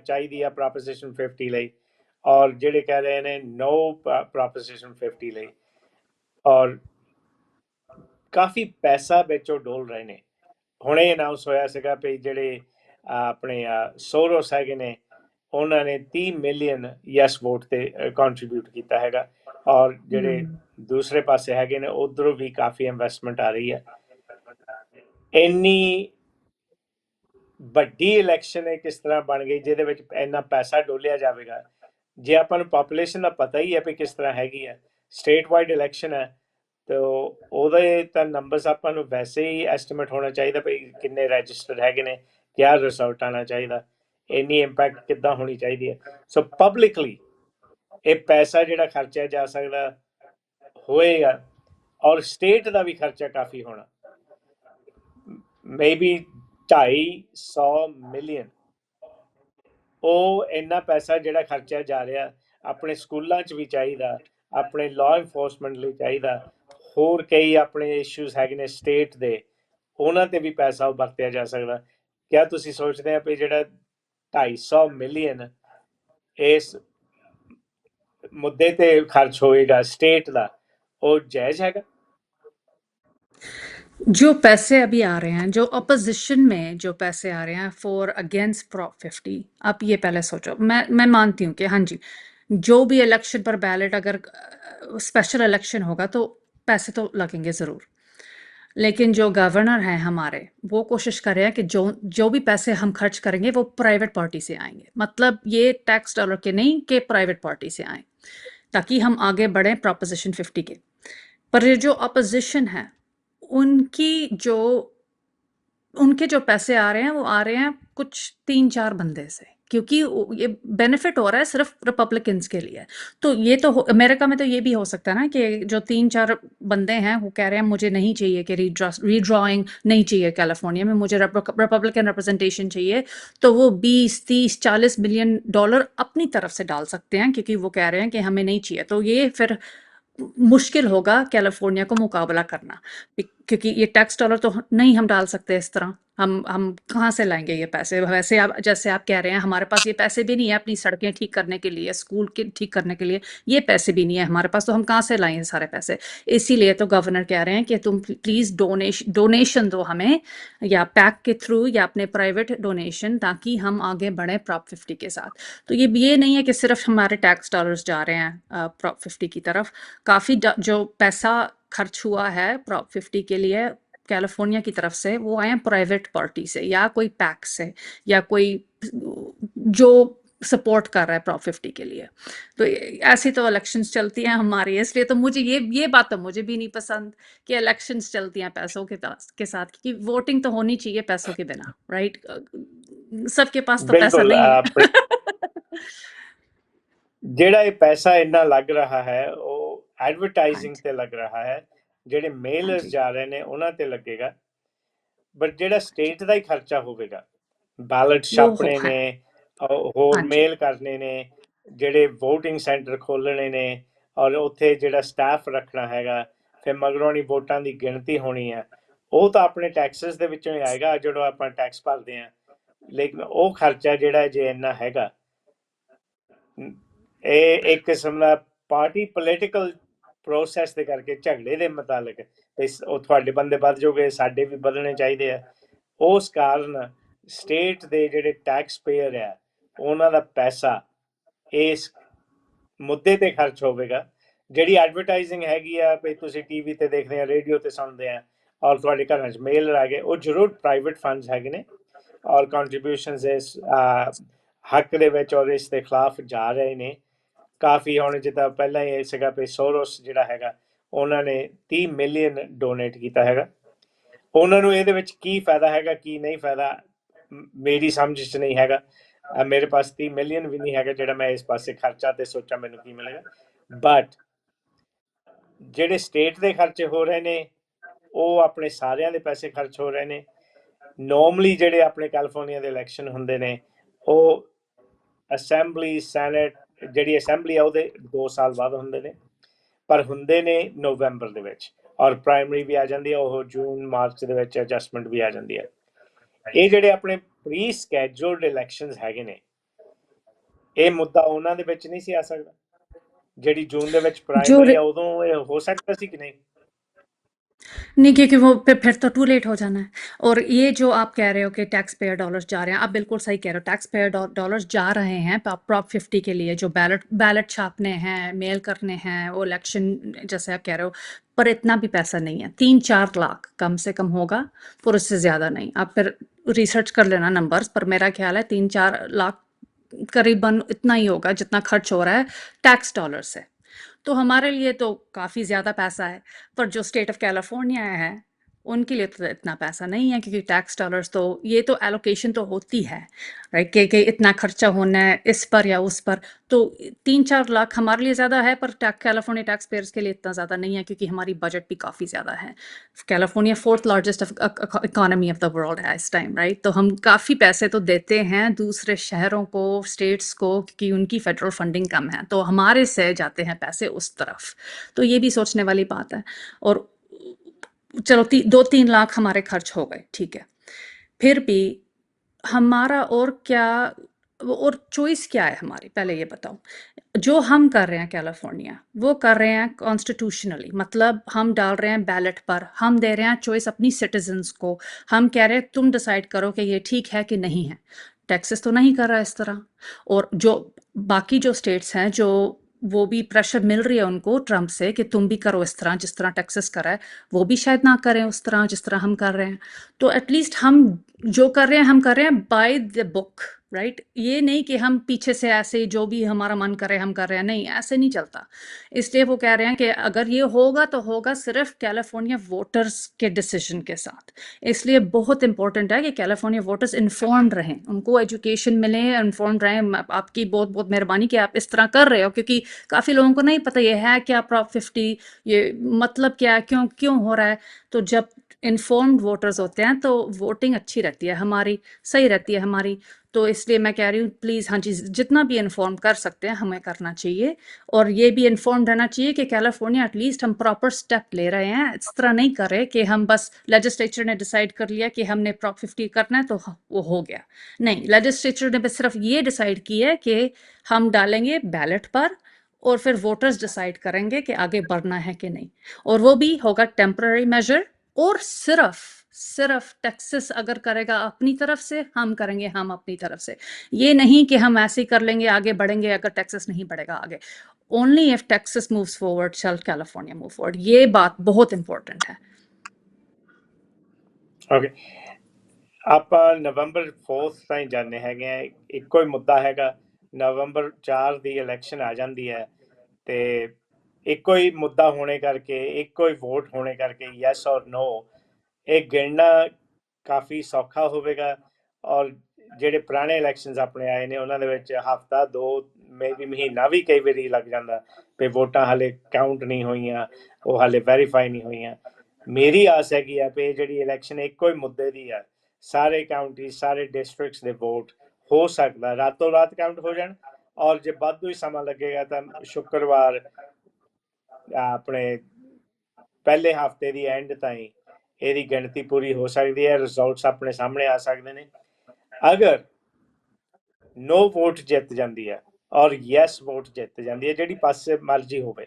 ਚਾਹੀਦੀ ਆ ਪ੍ਰੋਪੋਜੀਸ਼ਨ 50 ਲਈ, ਔਰ ਜਿਹੜੇ ਕਹਿ ਰਹੇ ਨੇ ਨੋ ਪ੍ਰੋਪੋਜੀਸ਼ਨ 50 ਲਈ, ਔਰ ਕਾਫੀ ਪੈਸਾ ਵਿੱਚੋਂ ਡੋਲ ਰਹੇ ਨੇ। ਹੁਣੇ ਅਨਾਉਂਸ ਹੋਇਆ ਸੀਗਾ ਵੀ ਜਿਹੜੇ ਆਪਣੇ ਸੋਰੋਸ ਹੈਗੇ ਨੇ ਉਹਨਾਂ ਨੇ 30 ਮਿਲੀਅਨ ਯੈਸ ਵੋਟ ਤੇ ਕੰਟਰੀਬਿਊਟ ਕੀਤਾ ਹੈਗਾ, ਔਰ ਜਿਹੜੇ ਦੂਸਰੇ ਪਾਸੇ ਹੈਗੇ ਨੇ ਉਧਰੋਂ ਵੀ ਕਾਫੀ ਇਨਵੈਸਟਮੈਂਟ ਆ ਰਹੀ ਹੈ। ਇੰਨੀ ਵੱਡੀ ਇਲੈਕਸ਼ਨ ਇਹ ਕਿਸ ਤਰ੍ਹਾਂ ਬਣ ਗਈ ਜਿਹਦੇ ਵਿੱਚ ਇੰਨਾ ਪੈਸਾ ਡੋਲਿਆ ਜਾਵੇਗਾ? ਜੇ ਆਪਾਂ ਨੂੰ ਪਾਪੂਲੇਸ਼ਨ ਦਾ ਪਤਾ ਹੀ ਹੈ ਵੀ ਕਿਸ ਤਰ੍ਹਾਂ ਹੈਗੀ ਹੈ, ਸਟੇਟ ਵਾਈਡ ਇਲੈਕਸ਼ਨ ਹੈ, ਤੇ ਉਹਦੇ ਤਾਂ ਨੰਬਰਸ ਆਪਾਂ ਨੂੰ ਵੈਸੇ ਹੀ ਐਸਟੀਮੇਟ ਹੋਣਾ ਚਾਹੀਦਾ ਵੀ ਕਿੰਨੇ ਰਜਿਸਟਰ ਹੈਗੇ ਨੇ, ਕਿਆ ਰਿਜ਼ਲਟ ਆਉਣਾ ਚਾਹੀਦਾ, ਇੰਨੀ ਇੰਪੈਕਟ ਕਿੱਦਾਂ ਹੋਣੀ ਚਾਹੀਦੀ ਹੈ। ਸੋ ਪਬਲਿਕਲੀ ਇਹ ਪੈਸਾ ਜਿਹੜਾ ਖਰਚਿਆ ਜਾ ਸਕਦਾ ਹੋਏਗਾ, ਔਰ ਸਟੇਟ ਦਾ ਵੀ ਖਰਚਾ ਕਾਫੀ ਹੋਣਾ, ਮੇਬੀ 250 ਮਿਲੀਅਨ। ਉਹ ਇੰਨਾ ਪੈਸਾ ਜਿਹੜਾ ਖਰਚਿਆ ਜਾ ਰਿਹਾ ਆਪਣੇ ਸਕੂਲਾਂ 'ਚ ਵੀ ਚਾਹੀਦਾ, ਆਪਣੇ ਲਾਅ ਇਨਫੋਰਸਮੈਂਟ ਲਈ ਚਾਹੀਦਾ, ਹੋਰ ਕਈ ਆਪਣੇ ਇਸ਼ੂਜ਼ ਹੈਗੇ ਨੇ ਸਟੇਟ ਦੇ, ਉਹਨਾਂ ਤੇ ਵੀ ਪੈਸਾ ਵਰਤਿਆ ਜਾ ਸਕਦਾ। ਕਿਆ ਤੁਸੀਂ ਸੋਚਦੇ ਆ ਵੀ ਜਿਹੜਾ 250 ਮਿਲੀਅਨ ਇਸ ਮੁੱਦੇ ਤੇ ਖਰਚ होएगा स्टेट ਦਾ, ਉਹ ਜਾਇਜ਼ ਹੈਗਾ? जो पैसे अभी आ रहे हैं, जो अपोजिशन में जो पैसे आ रहे हैं फॉर अगेंस्ट प्रॉप 50, आप ये पहले सोचो। मैं मानती हूँ कि हाँ जी, जो भी इलेक्शन पर बैलेट अगर स्पेशल इलेक्शन होगा तो पैसे तो लगेंगे ज़रूर, लेकिन जो गवर्नर हैं हमारे, वो कोशिश कर रहे हैं कि जो भी पैसे हम खर्च करेंगे वो प्राइवेट पार्टी से आएंगे, मतलब ये टैक्स डॉलर के नहीं कि प्राइवेट पार्टी से आए, ताकि हम आगे बढ़ें प्रोपोजिशन 50 के। पर ये जो अपोजिशन है उनके जो पैसे आ रहे हैं वो आ रहे हैं कुछ 3-4 बंदे से, क्योंकि ये बेनिफिट हो रहा है सिर्फ रिपब्लिकन्स के लिए। तो ये तो अमेरिका में तो ये भी हो सकता है ना कि जो 3-4 बंदे हैं वो कह रहे हैं मुझे नहीं चाहिए कि रीड्रॉइंग नहीं चाहिए कैलिफोर्निया में, मुझे रिपब्लिकन रिप्रेजेंटेशन चाहिए, तो वो 20-30-40 मिलियन डॉलर अपनी तरफ से डाल सकते हैं, क्योंकि वो कह रहे हैं कि हमें नहीं चाहिए। तो ये फिर मुश्किल होगा कैलिफोर्निया को मुकाबला करना, क्योंकि ये टैक्स डॉलर तो नहीं हम डाल सकते इस तरह। हम कहाँ से लाएंगे ये पैसे? वैसे आप जैसे आप कह रहे हैं हमारे पास ये पैसे भी नहीं है अपनी सड़कें ठीक करने के लिए, स्कूल के ठीक करने के लिए ये पैसे भी नहीं है हमारे पास, तो हम कहाँ से लाएं ये सारे पैसे? इसीलिए तो गवर्नर कह रहे हैं कि तुम प्लीज़ डोनेशन दो हमें, या पैक के थ्रू या अपने प्राइवेट डोनेशन, ताकि हम आगे बढ़ें प्रॉप 50 के साथ। तो ये नहीं है कि सिर्फ हमारे टैक्स डॉलर्स जा रहे हैं प्रॉप 50 की तरफ। काफ़ी जो पैसा खर्च हुआ है प्रॉप 50 के लिए कैलिफोर्निया की तरफ से, वो आए हैं प्राइवेट पार्टी से या कोई पैक से या कोई जो सपोर्ट कर रहा है प्रॉप 50 के लिए। तो ऐसी तो इलेक्शंस चलती हैं हमारी, इसलिए तो मुझे ये बात तो मुझे भी नहीं पसंद कि इलेक्शंस चलती हैं पैसों के साथ, क्योंकि वोटिंग तो होनी चाहिए पैसों के बिना, राइट? सबके पास तो पैसा बिल्कुल। नहीं है। ਜਿਹੜਾ ਇਹ ਪੈਸਾ ਇੰਨਾ ਲੱਗ ਰਿਹਾ ਹੈ ਉਹ हाँ ਐਡਵਰਟਾਈਜ਼ਿੰਗ जी, ਤੇ ਲੱਗ ਰਿਹਾ ਹੈ, ਜਿਹੜੇ हाँ ਮੇਲਰਸ जी, ਜਾ ਰਹੇ ਨੇ ਉਹਨਾਂ ਤੇ ਲੱਗੇਗਾ, ਬਟ ਜਿਹੜਾ ਸਟੇਟ ਦਾ ਹੀ ਖਰਚਾ ਹੋਵੇਗਾ, ਬੈਲਟ वो हो ਛਾਪਣੇ हाँ, ਨੇ, ਹੋਰ हाँ जी, ਮੇਲ ਕਰਨੇ ਨੇ, ਜਿਹੜੇ VOTING ਸੈਂਟਰ ਖੋਲਣੇ ਨੇ, ਔਰ ਉੱਥੇ ਜਿਹੜਾ ਸਟਾਫ ਰੱਖਣਾ ਹੈਗਾ, ਫਿਰ ਮਗਰੋਂ ਦੀ ਵੋਟਾਂ ਦੀ ਗਿਣਤੀ ਹੋਣੀ ਹੈ, ਉਹ ਤਾਂ ਆਪਣੇ ਟੈਕਸਸ ਦੇ ਵਿੱਚੋਂ ਹੀ ਆਏਗਾ ਜਦੋਂ ਆਪਾਂ ਟੈਕਸ ਭਰਦੇ ਹਾਂ। ਲੇਕਿਨ ਉਹ ਖਰਚਾ ਜਿਹੜਾ ਜੇ ਇੰਨਾ ਹੈਗਾ, ਇਹ ਇੱਕ ਕਿਸਮ ਦਾ ਪਾਰਟੀ ਪੋਲੀਟੀਕਲ ਪ੍ਰੋਸੈਸ ਦੇ ਕਰਕੇ ਝਗੜੇ ਦੇ ਮੁਤਾਲਕ ਉਹ ਤੁਹਾਡੇ ਬੰਦੇ ਵੱਧ ਜਾਓਗੇ, ਸਾਡੇ ਵੀ ਵਧਣੇ ਚਾਹੀਦੇ ਆ, ਉਸ ਕਾਰਨ ਸਟੇਟ ਦੇ ਜਿਹੜੇ ਟੈਕਸ ਪੇਅਰ ਆ ਉਹਨਾਂ ਦਾ ਪੈਸਾ ਇਸ ਮੁੱਦੇ ਤੇ ਖਰਚ ਹੋਵੇਗਾ। ਜਿਹੜੀ ਐਡਵਰਟਾਈਜ਼ਿੰਗ ਹੈਗੀ ਆ ਵੀ ਤੁਸੀਂ ਟੀਵੀ ਤੇ ਦੇਖਦੇ ਆ, ਰੇਡੀਓ ਤੇ ਸੁਣਦੇ ਆ, ਔਰ ਤੁਹਾਡੇ ਘਰਾਂ 'ਚ ਮੇਲ ਆ ਗਏ, ਉਹ ਜ਼ਰੂਰ ਪ੍ਰਾਈਵੇਟ ਫੰਡਸ ਹੈਗੇ ਨੇ ਔਰ ਕੰਟਰੀਬਿਊਸ਼ਨਸ ਇਸ ਹੱਕ ਦੇ ਵਿੱਚ ਔਰ ਇਸ ਦੇ ਖਿਲਾਫ ਜਾ ਰਹੇ ਨੇ ਕਾਫੀ। ਹੁਣ ਜਿੱਦਾਂ ਪਹਿਲਾਂ ਹੀ ਸੀਗਾ ਵੀ ਸੋਰੋਸ ਜਿਹੜਾ ਹੈਗਾ ਉਹਨਾਂ ਨੇ 30 ਮਿਲੀਅਨ ਡੋਨੇਟ ਕੀਤਾ ਹੈਗਾ। ਉਹਨਾਂ ਨੂੰ ਇਹਦੇ ਵਿੱਚ ਕੀ ਫਾਇਦਾ ਹੈਗਾ ਕੀ ਨਹੀਂ ਫਾਇਦਾ ਮੇਰੀ ਸਮਝ 'ਚ ਨਹੀਂ ਹੈਗਾ। ਮੇਰੇ ਪਾਸ 30 ਮਿਲੀਅਨ ਵੀ ਨਹੀਂ ਹੈਗਾ ਜਿਹੜਾ ਮੈਂ ਇਸ ਪਾਸੇ ਖਰਚਾ ਤੇ ਸੋਚਾਂ ਮੈਨੂੰ ਕੀ ਮਿਲੇਗਾ। ਬਟ ਜਿਹੜੇ ਸਟੇਟ ਦੇ ਖਰਚੇ ਹੋ ਰਹੇ ਨੇ ਉਹ ਆਪਣੇ ਸਾਰਿਆਂ ਦੇ ਪੈਸੇ ਖਰਚ ਹੋ ਰਹੇ ਨੇ। ਨੋਰਮਲੀ ਜਿਹੜੇ ਆਪਣੇ ਕੈਲੀਫੋਰਨੀਆ ਦੇ ਇਲੈਕਸ਼ਨ ਹੁੰਦੇ ਨੇ ਉਹ ਅਸੈਂਬਲੀ ਸੈਨੇਟ, ਜਿਹੜੀ ਅਸੈਂਬਲੀ ਆ ਉਹਦੇ 2 ਸਾਲ ਬਾਅਦ ਹੁੰਦੇ ਨੇ, ਪਰ ਹੁੰਦੇ ਨੇ ਨਵੰਬਰ ਦੇ ਵਿੱਚ, ਔਰ ਪ੍ਰਾਇਮਰੀ ਵੀ ਆ ਜਾਂਦੀ ਹੈ, ਉਹ ਜੂਨ ਮਾਰਚ ਦੇ ਵਿੱਚ ਐਡਜਸਟਮੈਂਟ ਵੀ ਆ ਜਾਂਦੀ ਹੈ। ਇਹ ਜਿਹੜੇ ਆਪਣੇ ਪ੍ਰੀ ਸਕੈਜੂਲਡ ਇਲੈਕਸ਼ਨਸ ਹੈਗੇ ਨੇ, ਇਹ ਮੁੱਦਾ ਉਹਨਾਂ ਦੇ ਵਿੱਚ ਨਹੀਂ ਸੀ ਆ ਸਕਦਾ? ਜਿਹੜੀ ਜੂਨ ਦੇ ਵਿੱਚ जो ਪ੍ਰਾਇਮਰੀ ਆ ਉਦੋਂ ਇਹ ਹੋ सकता ਸੀ कि नहीं? नहीं, क्योंकि वो फिर तो टू लेट हो जाना है। और ये जो आप कह रहे हो कि टैक्स पेयर डॉलर्स जा रहे हैं, आप बिल्कुल सही कह रहे हो, टैक्स पेयर डॉलर्स जा रहे हैं प्रॉप 50 के लिए, जो बैलेट छापने हैं, मेल करने हैं, वो इलेक्शन जैसे आप कह रहे हो, पर इतना भी पैसा नहीं है। 3-4 लाख कम से कम होगा, पर उससे ज़्यादा नहीं। आप फिर रिसर्च कर लेना नंबर्स, पर मेरा ख्याल है 3-4 लाख करीबन इतना ही होगा जितना खर्च हो रहा है टैक्स डॉलर से। तो हमारे लिए तो काफ़ी ज़्यादा पैसा है, पर जो स्टेट ऑफ कैलिफोर्निया है उनके लिए तो इतना पैसा नहीं है, क्योंकि टैक्स डॉलर्स तो ये तो एलोकेशन तो होती है, राइट, कि इतना खर्चा होना है इस पर या उस पर। तो 3-4 लाख हमारे लिए ज़्यादा है, पर कैलिफोर्निया टैक्स पेयर्स के लिए इतना ज़्यादा नहीं है, क्योंकि हमारी बजट भी काफ़ी ज़्यादा है। California 4th largest economy of the world है इस टाइम, राइट। तो हम काफ़ी पैसे तो देते हैं दूसरे शहरों को, स्टेट्स को, क्योंकि उनकी फेडरल फंडिंग कम है, तो हमारे से जाते हैं पैसे उस तरफ। तो ये भी सोचने वाली बात है। और चलो 2-3 लाख हमारे खर्च हो गए, ठीक है। फिर भी हमारा और क्या, और चॉइस क्या है हमारी, पहले ये बताओ। जो हम कर रहे हैं कैलिफोर्निया, वो कर रहे हैं कॉन्स्टिट्यूशनली, मतलब हम डाल रहे हैं बैलेट पर, हम दे रहे हैं चॉइस अपनी सिटीजन्स को। हम कह रहे हैं तुम डिसाइड करो कि ये ठीक है कि नहीं है। टेक्सास तो नहीं कर रहा इस तरह। और जो बाकी जो स्टेट्स हैं, जो वो भी प्रेशर मिल रही है उनको ट्रम्प से कि तुम भी करो इस तरह जिस तरह टेक्सास करा है, वो भी शायद ना करें उस तरह जिस तरह हम कर रहे हैं। तो एटलीस्ट हम जो कर रहे हैं, हम कर रहे हैं बाय द बुक, राइट। ये नहीं कि हम पीछे से ऐसे ही जो भी हमारा मन करे हम कर रहे हैं, नहीं, ऐसे नहीं चलता। इसलिए वो कह रहे हैं कि अगर ये होगा तो होगा सिर्फ कैलिफोर्निया वोटर्स के डिसीजन के साथ। इसलिए बहुत इंपॉर्टेंट है कि कैलिफोर्निया वोटर्स इन्फॉर्म्ड रहें, उनको एजुकेशन मिले, इन्फॉर्म्ड रहें। आपकी बहुत बहुत मेहरबानी कि आप इस तरह कर रहे हो, क्योंकि काफ़ी लोगों को नहीं पता ये है क्या प्रॉप 50, ये मतलब क्या है, क्यों क्यों हो रहा है। तो जब इन्फॉर्म्ड वोटर्स होते हैं तो वोटिंग अच्छी रहती है हमारी, सही रहती है हमारी। तो इसलिए मैं कह रही हूँ प्लीज़, हाँ जी, जितना भी इन्फॉर्म कर सकते हैं हमें करना चाहिए। और ये भी इन्फॉर्म रहना चाहिए कि कैलिफोर्निया एटलीस्ट हम प्रॉपर स्टेप ले रहे हैं, इस तरह नहीं कर रहे कि हम बस लेजिस्लेचर ने डिसाइड कर लिया कि हमने प्रॉप 50 करना है तो वो हो गया। नहीं, लेजिस्लेचर ने बस सिर्फ ये डिसाइड किया है कि हम डालेंगे बैलेट पर, और फिर वोटर्स डिसाइड करेंगे कि आगे बढ़ना है कि नहीं। और वो भी होगा टेम्पररी मेजर, और सिर्फ सिर्फ टेक्सास अगर करेगा अपनी तरफ से, हम करेंगे हम अपनी तरफ से। ये नहीं कि हम ऐसे ही कर लेंगे, आगे बढ़ेंगे अगर टेक्सास नहीं बढ़ेगा आगे। Only if Texas moves forward shall California move forward. ये बात बहुत इंपॉर्टेंट है। ਓਕੇ, ਆਪਾਂ ਨਵੰਬਰ 4 ਤਾਈਂ ਜਾਂਦੇ ਹੈਗੇ ਆ। ਇੱਕੋ ਹੀ ਮੁੱਦਾ ਹੈਗਾ, ਨਵੰਬਰ 4 ਦੀ ਇਲੈਕਸ਼ਨ ਆ ਜਾਂਦੀ ਹੈ ਤੇ ਇੱਕੋ ਹੀ ਮੁੱਦਾ ਹੋਣੇ ਕਰਕੇ, ਇੱਕੋ ਹੀ ਵੋਟ ਹੋਣੇ ਕਰਕੇ, ਯੈਸ ਔਰ ਨੋ, ਇਹ ਗਿਣਨਾ ਕਾਫੀ ਸੌਖਾ ਹੋਵੇਗਾ। ਔਰ ਜਿਹੜੇ ਪੁਰਾਣੇ ਇਲੈਕਸ਼ਨਸ ਆਪਣੇ ਆਏ ਨੇ ਉਹਨਾਂ ਦੇ ਵਿੱਚ ਹਫਤਾ 2 ਮੇਬੀ ਮਹੀਨਾ ਵੀ ਕਈ ਵਾਰੀ ਲੱਗ ਜਾਂਦਾ ਵੀ ਵੋਟਾਂ ਹਾਲੇ ਕਾਊਂਟ ਨਹੀਂ ਹੋਈਆਂ, ਉਹ ਹਾਲੇ ਵੈਰੀਫਾਈ ਨਹੀਂ ਹੋਈਆਂ। ਮੇਰੀ ਆਸ ਹੈਗੀ ਆ ਵੀ ਜਿਹੜੀ ਇਲੈਕਸ਼ਨ ਇੱਕੋ ਹੀ ਮੁੱਦੇ ਦੀ ਆ, ਸਾਰੇ ਕਾਊਂਟੀ, ਸਾਰੇ ਡਿਸਟ੍ਰਿਕਟਸ ਦੇ ਵੋਟ ਹੋ ਸਕਦਾ ਰਾਤੋਂ ਰਾਤ ਕਾਊਂਟ ਹੋ ਜਾਣ। ਔਰ ਜੇ ਵਾਧੂ ਹੀ ਸਮਾਂ ਲੱਗੇਗਾ ਤਾਂ ਸ਼ੁੱਕਰਵਾਰ ਆਪਣੇ ਪਹਿਲੇ ਹਫਤੇ ਦੀ ਐਂਡ ਤਾਈਂ ਇਹਦੀ ਗਿਣਤੀ ਪੂਰੀ ਹੋ ਸਕਦੀ ਹੈ, ਰਿਜ਼ਲਟਸ ਆਪਣੇ ਸਾਹਮਣੇ ਆ ਸਕਦੇ ਨੇ। ਅਗਰ ਨੋ ਵੋਟ ਜਿੱਤ ਜਾਂਦੀ ਹੈ ਔਰ ਯੈਸ ਵੋਟ ਜਿੱਤ ਜਾਂਦੀ ਹੈ, ਜਿਹੜੀ ਪਾਸੇ ਮਰਜ਼ੀ ਹੋਵੇ,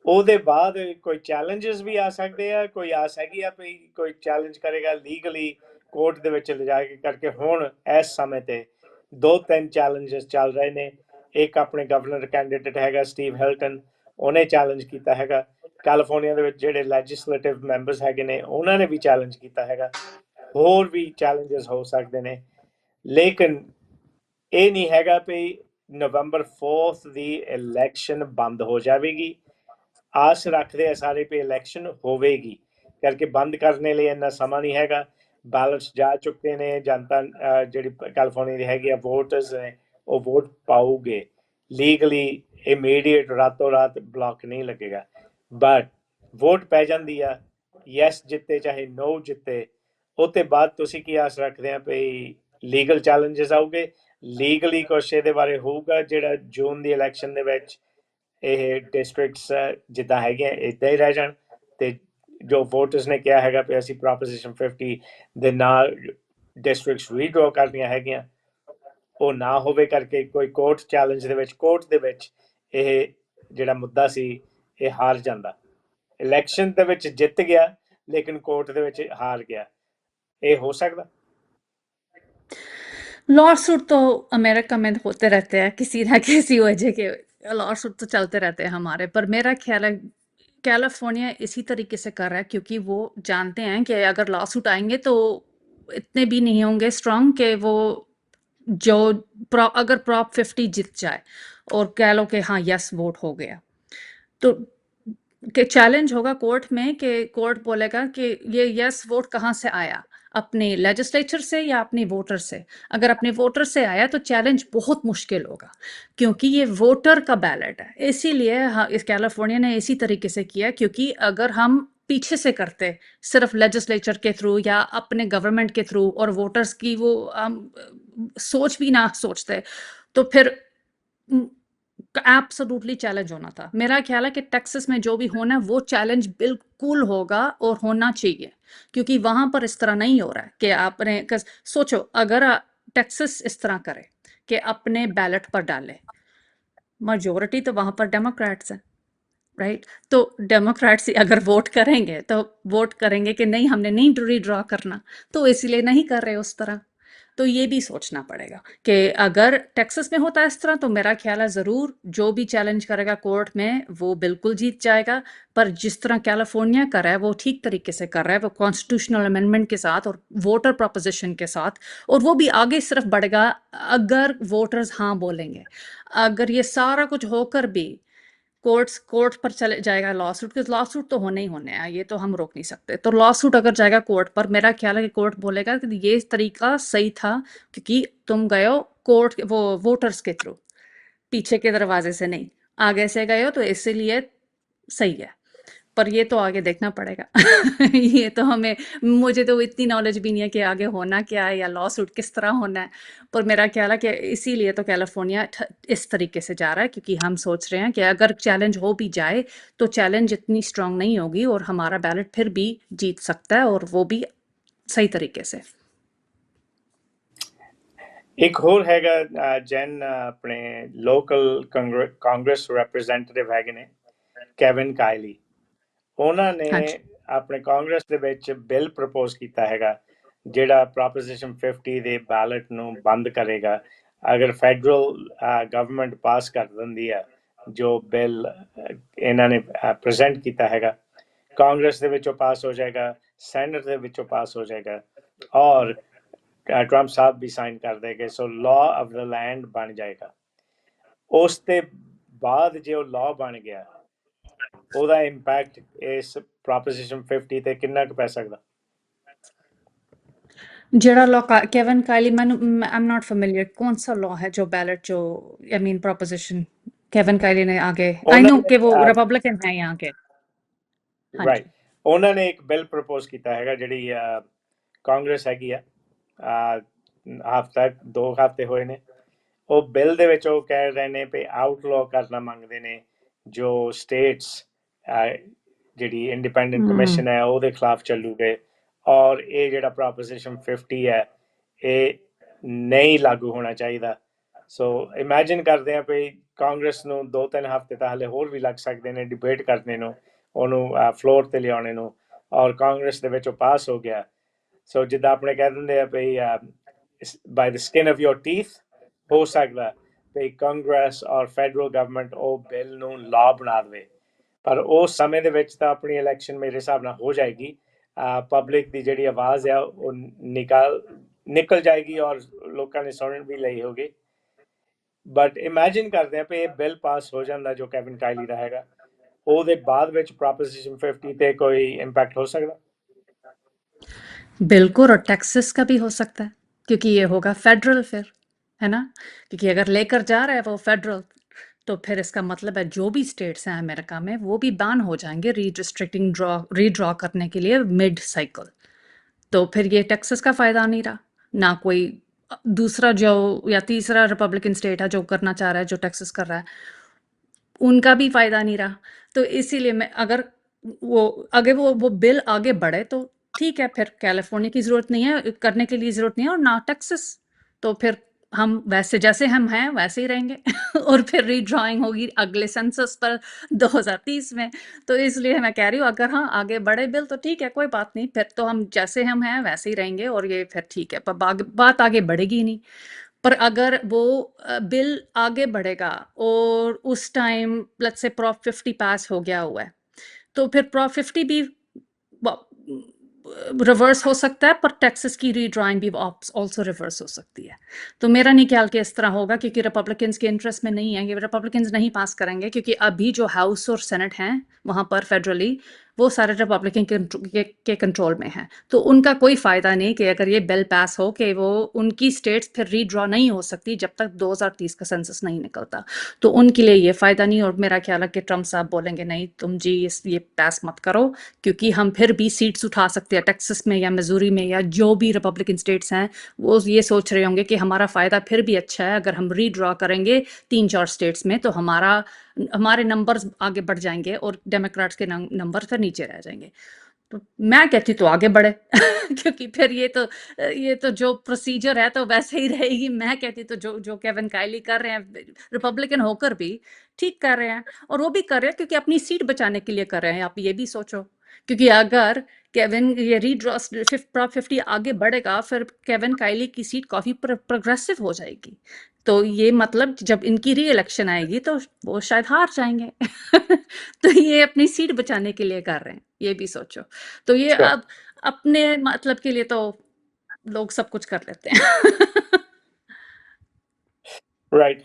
ਉਹਦੇ ਬਾਅਦ ਕੋਈ ਚੈਲੰਜਸ ਵੀ ਆ ਸਕਦੇ ਆ। ਕੋਈ ਆਸ ਹੈਗੀ ਆ ਵੀ ਕੋਈ ਚੈਲੰਜ ਕਰੇਗਾ ਲੀਗਲੀ ਕੋਰਟ ਦੇ ਵਿੱਚ ਲਿਜਾ ਕੇ ਕਰਕੇ। ਹੁਣ ਇਸ ਸਮੇਂ ਤੇ 2-3 ਚੈਲੰਜਸ ਚੱਲ ਰਹੇ ਨੇ। ਇੱਕ ਆਪਣੇ ਗਵਰਨਰ ਕੈਂਡੀਡੇਟ ਹੈਗਾ ਸਟੀਵ ਹਿਲਟਨ, ਉਹਨੇ ਚੈਲੰਜ ਕੀਤਾ ਹੈਗਾ। ਕੈਲੀਫੋਰਨੀਆ ਦੇ ਵਿੱਚ ਜਿਹੜੇ ਲੈਜਿਸਲੇਟਿਵ ਮੈਂਬਰਸ ਹੈਗੇ ਨੇ ਉਹਨਾਂ ਨੇ ਵੀ ਚੈਲੰਜ ਕੀਤਾ ਹੈਗਾ। ਹੋਰ ਵੀ ਚੈਲੰਜਸ ਹੋ ਸਕਦੇ ਨੇ, ਲੇਕਿਨ ਇਹ ਨਹੀਂ ਹੈਗਾ ਵੀ ਨਵੰਬਰ 4 ਦੀ ਇਲੈਕਸ਼ਨ ਬੰਦ ਹੋ ਜਾਵੇਗੀ। ਆਸ ਰੱਖਦੇ ਆ ਸਾਰੇ ਵੀ ਇਲੈਕਸ਼ਨ ਹੋਵੇਗੀ, ਕਰਕੇ ਬੰਦ ਕਰਨੇ ਲਈ ਇੰਨਾ ਸਮਾਂ ਨਹੀਂ ਹੈਗਾ। ਬੈਲਟਸ ਜਾ ਚੁੱਕੇ ਨੇ, ਜਨਤਾ ਜਿਹੜੀ ਕੈਲੀਫੋਰਨੀਆ ਦੀ ਹੈਗੀ ਆ ਵੋਟਰਸ ਨੇ, ਉਹ ਵੋਟ ਪਾਉਗੇ ਲੀਗਲੀ। ਇਮੀਡੀਏਟ ਰਾਤੋਂ ਰਾਤ ਬਲੌਕ ਨਹੀਂ ਲੱਗੇਗਾ, ਬਟ ਵੋਟ ਪੈ ਜਾਂਦੀ ਆ, ਯੈਸ ਜਿੱਤੇ ਚਾਹੇ ਨੋ ਜਿੱਤੇ। ਉਹ ਤੋਂ ਬਾਅਦ ਤੁਸੀਂ ਕੀ ਆਸ ਰੱਖਦੇ ਆ ਵੀ ਲੀਗਲ ਚੈਲੰਜਸ ਆਉਗੇ, ਲੀਗਲੀ ਕੁਛ ਇਹਦੇ ਬਾਰੇ ਹੋਊਗਾ ਜਿਹੜਾ ਜੂਨ ਦੀ ਇਲੈਕਸ਼ਨ ਦੇ ਵਿੱਚ ਇਹ ਡਿਸਟ੍ਰਿਕਟਸ ਜਿੱਦਾਂ ਹੈਗੀਆਂ ਇੱਦਾਂ ਹੀ ਰਹਿ ਜਾਣ। ਤੇ ਜੋ ਵੋਟਰਸ ਨੇ ਕਿਹਾ ਹੈਗਾ ਵੀ ਅਸੀਂ ਪ੍ਰੋਪੋਜੀਸ਼ਨ 50 ਦੇ ਨਾਲ ਡਿਸਟ੍ਰਿਕਟਸ ਰੀਡਰਾਅ ਕਰਨੀਆਂ ਹੈਗੀਆਂ, ਉਹ ਨਾ ਹੋਵੇ ਕਰਕੇ ਕੋਈ ਕੋਰਟ ਚੈਲੰਜ ਦੇ ਵਿੱਚ, ਕੋਰਟ ਦੇ ਵਿੱਚ ਇਹ ਜਿਹੜਾ ਮੁੱਦਾ ਸੀ ਇਹ ਹਾਰ ਜਾਂਦਾ। ਇਲੈਕਸ਼ਨ ਦੇ ਵਿੱਚ ਜਿੱਤ ਗਿਆ ਲੇਕਿਨ ਕੋਰਟ ਦੇ ਵਿੱਚ ਹਾਰ ਗਿਆ, ਇਹ ਹੋ ਸਕਦਾ। लॉ सूट तो अमेरिका में होते रहते हैं, किसी ना किसी वजह के लॉ सूट तो चलते रहते हैं हमारे। पर मेरा ख्याल है कैलिफोर्निया इसी तरीके से कर रहा है, क्योंकि वो जानते हैं कि अगर लॉ सूट आएंगे तो इतने भी नहीं होंगे स्ट्रांग कि वो जो अगर प्रॉप 50 जीत जाए और कह लो कि हाँ यस वोट हो गया, तो कि चैलेंज होगा कोर्ट में कि कोर्ट बोलेगा कि ये यस वोट कहाँ से आया, अपने लेजिस्लेचर से या अपने वोटर से। अगर अपने वोटर से आया तो चैलेंज बहुत मुश्किल होगा, क्योंकि ये वोटर का बैलेट है। इसीलिए इस कैलिफोर्निया ने इसी तरीके से किया, क्योंकि अगर हम पीछे से करते सिर्फ लेजिस्लेचर के थ्रू या अपने गवर्नमेंट के थ्रू और वोटर्स की वो सोच भी ना सोचते, तो फिर एब्सोल्युटली चैलेंज होना था। मेरा ख्याल है कि टेक्सास में जो भी होना है वो चैलेंज बिल्कुल होगा और होना चाहिए, क्योंकि वहां पर इस तरह नहीं हो रहा है कि आपने सोचो अगर टेक्सास इस तरह करे कि अपने बैलेट पर डाले, मेजोरिटी तो वहां पर डेमोक्रेट्स है, राइट? तो डेमोक्रेट्स अगर वोट करेंगे तो वोट करेंगे कि नहीं हमने नहीं रीड्रॉ करना, तो इसलिए नहीं कर रहे उस तरह। तो ये भी सोचना पड़ेगा कि अगर टेक्सास में होता है इस तरह, तो मेरा ख्याल है ज़रूर जो भी चैलेंज करेगा कोर्ट में वो बिल्कुल जीत जाएगा। पर जिस तरह कैलिफोर्निया कर रहा है वो ठीक तरीके से कर रहा है, वो कॉन्स्टिट्यूशनल अमेंडमेंट के साथ और वोटर प्रोपोजिशन के साथ, और वो भी आगे सिर्फ बढ़ेगा अगर वोटर्स हाँ बोलेंगे। अगर ये सारा कुछ होकर भी कोर्ट पर चले जाएगा लॉ सूट, क्योंकि लॉ सूट तो होने ही होने हैं, ये तो हम रोक नहीं सकते। तो लॉ सूट अगर जाएगा कोर्ट पर, मेरा ख्याल है कि कोर्ट बोलेगा कि ये तरीका सही था, क्योंकि तुम गए हो कोर्ट वो वोटर्स के थ्रू, पीछे के दरवाजे से नहीं, आगे से गए हो, तो इसीलिए सही है। पर ये तो आगे देखना पड़ेगा। ये तो हमें, मुझे तो इतनी नॉलेज भी नहीं है कि आगे होना क्या है या लॉ सूट किस तरह होना है। पर मेरा ख्याल है कि इसीलिए तो कैलिफोर्निया इस तरीके से जा रहा है, क्योंकि हम सोच रहे हैं कि अगर चैलेंज हो भी जाए तो चैलेंज इतनी स्ट्रांग नहीं होगी और हमारा बैलेट फिर भी जीत सकता है, और वो भी सही तरीके से। ਇੱਕ ਹੋਰ ਹੈਗਾ ਜੈਨ ਆਪਣੇ ਲੋਕਲ ਕਾਂਗਰਸ ਰਿਪਰੈਜ਼ੈਂਟੇਟਿਵ ਹੈਗੇ ਨੇ ਕੈਵਿਨ ਕਾਇਲੀ। ਉਹਨਾਂ ਨੇ हाँ जी। ਆਪਣੇ ਕਾਂਗਰਸ ਦੇ ਵਿੱਚ ਬਿੱਲ ਪ੍ਰਪੋਜ਼ ਕੀਤਾ ਹੈਗਾ ਜਿਹੜਾ ਪ੍ਰੋਪੋਜੀਸ਼ਨ 50 ਦੇ ਬੈਲਟ ਨੂੰ ਬੰਦ ਕਰੇਗਾ। ਅਗਰ ਫੈਡਰਲ ਗਵਰਨਮੈਂਟ ਪਾਸ ਕਰ ਦਿੰਦੀ ਹੈ ਜੋ ਬਿੱਲ ਇਹਨਾਂ ਨੇ ਪ੍ਰੈਜ਼ੈਂਟ ਕੀਤਾ ਹੈਗਾ, ਕਾਂਗਰਸ ਦੇ ਵਿੱਚੋਂ ਪਾਸ ਹੋ ਜਾਏਗਾ, ਸੈਨੇਟ ਦੇ ਵਿੱਚੋਂ ਪਾਸ ਹੋ ਜਾਏਗਾ, ਔਰ ट्रंप साहब भी साइन कर देंगे। So law of the land बन जाएगा। ਉਸ ਤੇ ਬਾਅਦ ਜੇ ਉਹ ਲਾਅ ਬਣ ਗਿਆ, ਉਹਦਾ ਇੰਪੈਕਟ ਇਸ ਪ੍ਰੋਪੋਜੀਸ਼ਨ 50 ਤੇ ਕਿੰਨਾ ਕੁ ਪੈ ਸਕਦਾ? जेड़ा लॉ केविन कायली, मैं आई एम नॉट फेमिलियर, कौन सा लॉ है जो बैलेट जो आई मीन प्रोपोजिशन केविन कायली ने आगे, आई ਉਹਨਾਂ नो ਨੇ कि वो रिपब्लिकन है यहाँ के। हाँ ਰਾਈਟ, जी। ਉਹਨਾਂ ਨੇ ਇੱਕ ਬਿੱਲ ਪ੍ਰਪੋਜ਼ ਕੀਤਾ ਹੈਗਾ ਜਿਹੜੀ ਕਾਂਗਰਸ ਹੈਗੀ ਆ, ਹਫ਼ਤਾ 2 ਹਫ਼ਤੇ ਹੋਏ ਨੇ। ਉਹ ਬਿੱਲ ਦੇ ਵਿੱਚ ਉਹ ਕਹਿ ਰਹੇ ਨੇ ਵੀ ਆਊਟਲਾਅ ਕਰਨਾ ਮੰਗਦੇ ਨੇ ਜੋ ਸਟੇਟਸ ਜਿਹੜੀ ਇੰਡੀਪੈਂਡੈਂਟ ਕਮਿਸ਼ਨ ਹੈ ਉਹਦੇ ਖਿਲਾਫ ਚੱਲੂਗੇ, ਔਰ ਇਹ ਜਿਹੜਾ ਪ੍ਰੋਪੋਜੀਸ਼ਨ 50 ਹੈ ਇਹ ਨਹੀਂ ਲਾਗੂ ਹੋਣਾ ਚਾਹੀਦਾ। ਸੋ ਇਮੈਜਿਨ ਕਰਦੇ ਆ ਵੀ ਕਾਂਗਰਸ ਨੂੰ 2-3 ਹਫ਼ਤੇ ਤਾਂ ਹਲੇ ਹੋਰ ਵੀ ਲੱਗ ਸਕਦੇ ਨੇ ਡਿਬੇਟ ਕਰਨੇ ਨੂੰ, ਉਹਨੂੰ ਫਲੋਰ ਤੇ ਲਿਆਉਣੇ ਨੂੰ, ਔਰ ਕਾਂਗਰਸ ਦੇ ਵਿੱਚ ਉਹ ਪਾਸ ਹੋ ਗਿਆ। ਸੋ ਜਿੱਦਾਂ ਆਪਣੇ ਕਹਿ ਦਿੰਦੇ ਆ ਵੀ ਬਾਈ ਦ ਸਕਿਨ ਆਫ ਯੋਰ ਟੀਥ, ਹੋ ਸਕਦਾ ਵੀ ਕਾਂਗਰਸ ਔਰ ਫੈਡਰਲ ਗਵਰਨਮੈਂਟ ਉਹ ਬਿੱਲ ਨੂੰ ਲਾਅ ਬਣਾ ਦੇਵੇ। ਪਰ ਉਸ ਸਮੇਂ ਦੇ ਵਿੱਚ ਤਾਂ ਆਪਣੀ ਇਲੈਕਸ਼ਨ ਮੇਰੇ ਹਿਸਾਬ ਨਾਲ ਹੋ ਜਾਏਗੀ, ਪਬਲਿਕ ਦੀ ਜਿਹੜੀ ਆਵਾਜ਼ ਆ ਉਹ ਨਿਕਲ ਜਾਏਗੀ ਔਰ ਲੋਕਾਂ ਨੇ ਸੁਣ ਵੀ ਲਈ ਹੋਗੀ। ਬਟ ਇਮੈਜਿਨ ਕਰਦੇ ਆ ਵੀ ਇਹ ਬਿੱਲ ਪਾਸ ਹੋ ਜਾਂਦਾ ਜੋ ਕੈਵਿਨ ਕਾਇਲੀ ਦਾ ਹੈਗਾ, ਉਹਦੇ ਬਾਅਦ ਵਿੱਚ ਪ੍ਰੋਪੋਜੀਸ਼ਨ 50 ਤੇ ਕੋਈ ਇੰਪੈਕਟ ਹੋ ਸਕਦਾ? बिल्कुल, और टेक्सास का भी हो सकता है, क्योंकि ये होगा फेडरल फिर, है ना? क्योंकि अगर लेकर जा रहा है वो फेडरल, तो फिर इसका मतलब है जो भी स्टेट्स हैं अमेरिका में वो भी बैन हो जाएंगे रीडिस्ट्रिक्टिंग रीड्रॉ करने के लिए मिड साइकिल। तो फिर ये टेक्सास का फ़ायदा नहीं रहा, ना कोई दूसरा जो या तीसरा रिपब्लिकन स्टेट है जो करना चाह रहा है, जो टेक्सास कर रहा है, उनका भी फ़ायदा नहीं रहा। तो इसीलिए मैं अगर वो बिल आगे बढ़े तो ठीक है, फिर कैलिफोर्निया की ज़रूरत नहीं है करने के लिए, ज़रूरत नहीं है, और ना टेक्सास। तो फिर हम वैसे जैसे हम हैं वैसे ही रहेंगे और फिर रीड्राइंग होगी अगले सेंसस पर 2030 में। तो इसलिए मैं कह रही हूँ अगर हाँ आगे बढ़े बिल तो ठीक है, कोई बात नहीं, फिर तो हम जैसे हम हैं वैसे ही रहेंगे और ये फिर ठीक है, पर बात आगे बढ़ेगी ही नहीं। पर अगर वो बिल आगे बढ़ेगा और उस टाइम लेट्स से प्रॉप 50 पास हो गया हुआ है, तो फिर प्रॉप 50 भी रिवर्स हो सकता है, पर टैक्सेस की रीड्राइंग भी ऑल्सो रिवर्स हो सकती है। तो मेरा नहीं ख्याल कि इस तरह होगा, क्योंकि रिपब्लिकन्स के इंटरेस्ट में नहीं है, कि रिपब्लिकन्स नहीं पास करेंगे, क्योंकि अभी जो हाउस और सेनेट हैं वहाँ पर फेडरली, वो सारे रिपब्लिकन के कंट्रोल में हैं। तो उनका कोई फ़ायदा नहीं कि अगर ये बिल पास हो कि वो उनकी स्टेट्स फिर रीड्रॉ नहीं हो सकती जब तक 2030 का सेंसस नहीं निकलता। तो उनके लिए ये फ़ायदा नहीं, और मेरा ख्याल है कि ट्रम्प साहब बोलेंगे नहीं तुम जी ये पास मत करो, क्योंकि हम फिर भी सीट्स उठा सकते हैं टेक्सास में या मिजूरी में या जो भी रिपब्लिकन स्टेट्स हैं। वो ये सोच रहे होंगे कि हमारा फ़ायदा फिर भी अच्छा है, अगर हम रीड्रॉ करेंगे 3-4 स्टेट्स में तो हमारे नंबर्स आगे बढ़ जाएंगे और डेमोक्रेट्स के नंबर फिर नीचे रह जाएंगे। तो मैं कहती तो आगे बढ़े क्योंकि फिर ये तो जो प्रोसीजर है तो वैसे ही रहेगी। मैं कहती तो जो जो केविन कायली कर रहे हैं रिपब्लिकन होकर भी ठीक कर रहे हैं, और वो भी कर रहे हैं क्योंकि अपनी सीट बचाने के लिए कर रहे हैं। आप ये भी सोचो, क्योंकि अगर केविन ये रीड्रॉ प्रॉप 50 आगे बढ़ेगा, फिर केविन कायली की सीट काफ़ी प्रोग्रेसिव हो जाएगी। तो ये मतलब जब इनकी री इलेक्शन आएगी तो वो शायद हार जाएंगे तो ये अपनी सीट बचाने के लिए कर रहे हैं, ये भी सोचो। तो ये Sure. अब अपने मतलब के लिए तो लोग सब कुछ कर लेते हैं ਰਾਈਟ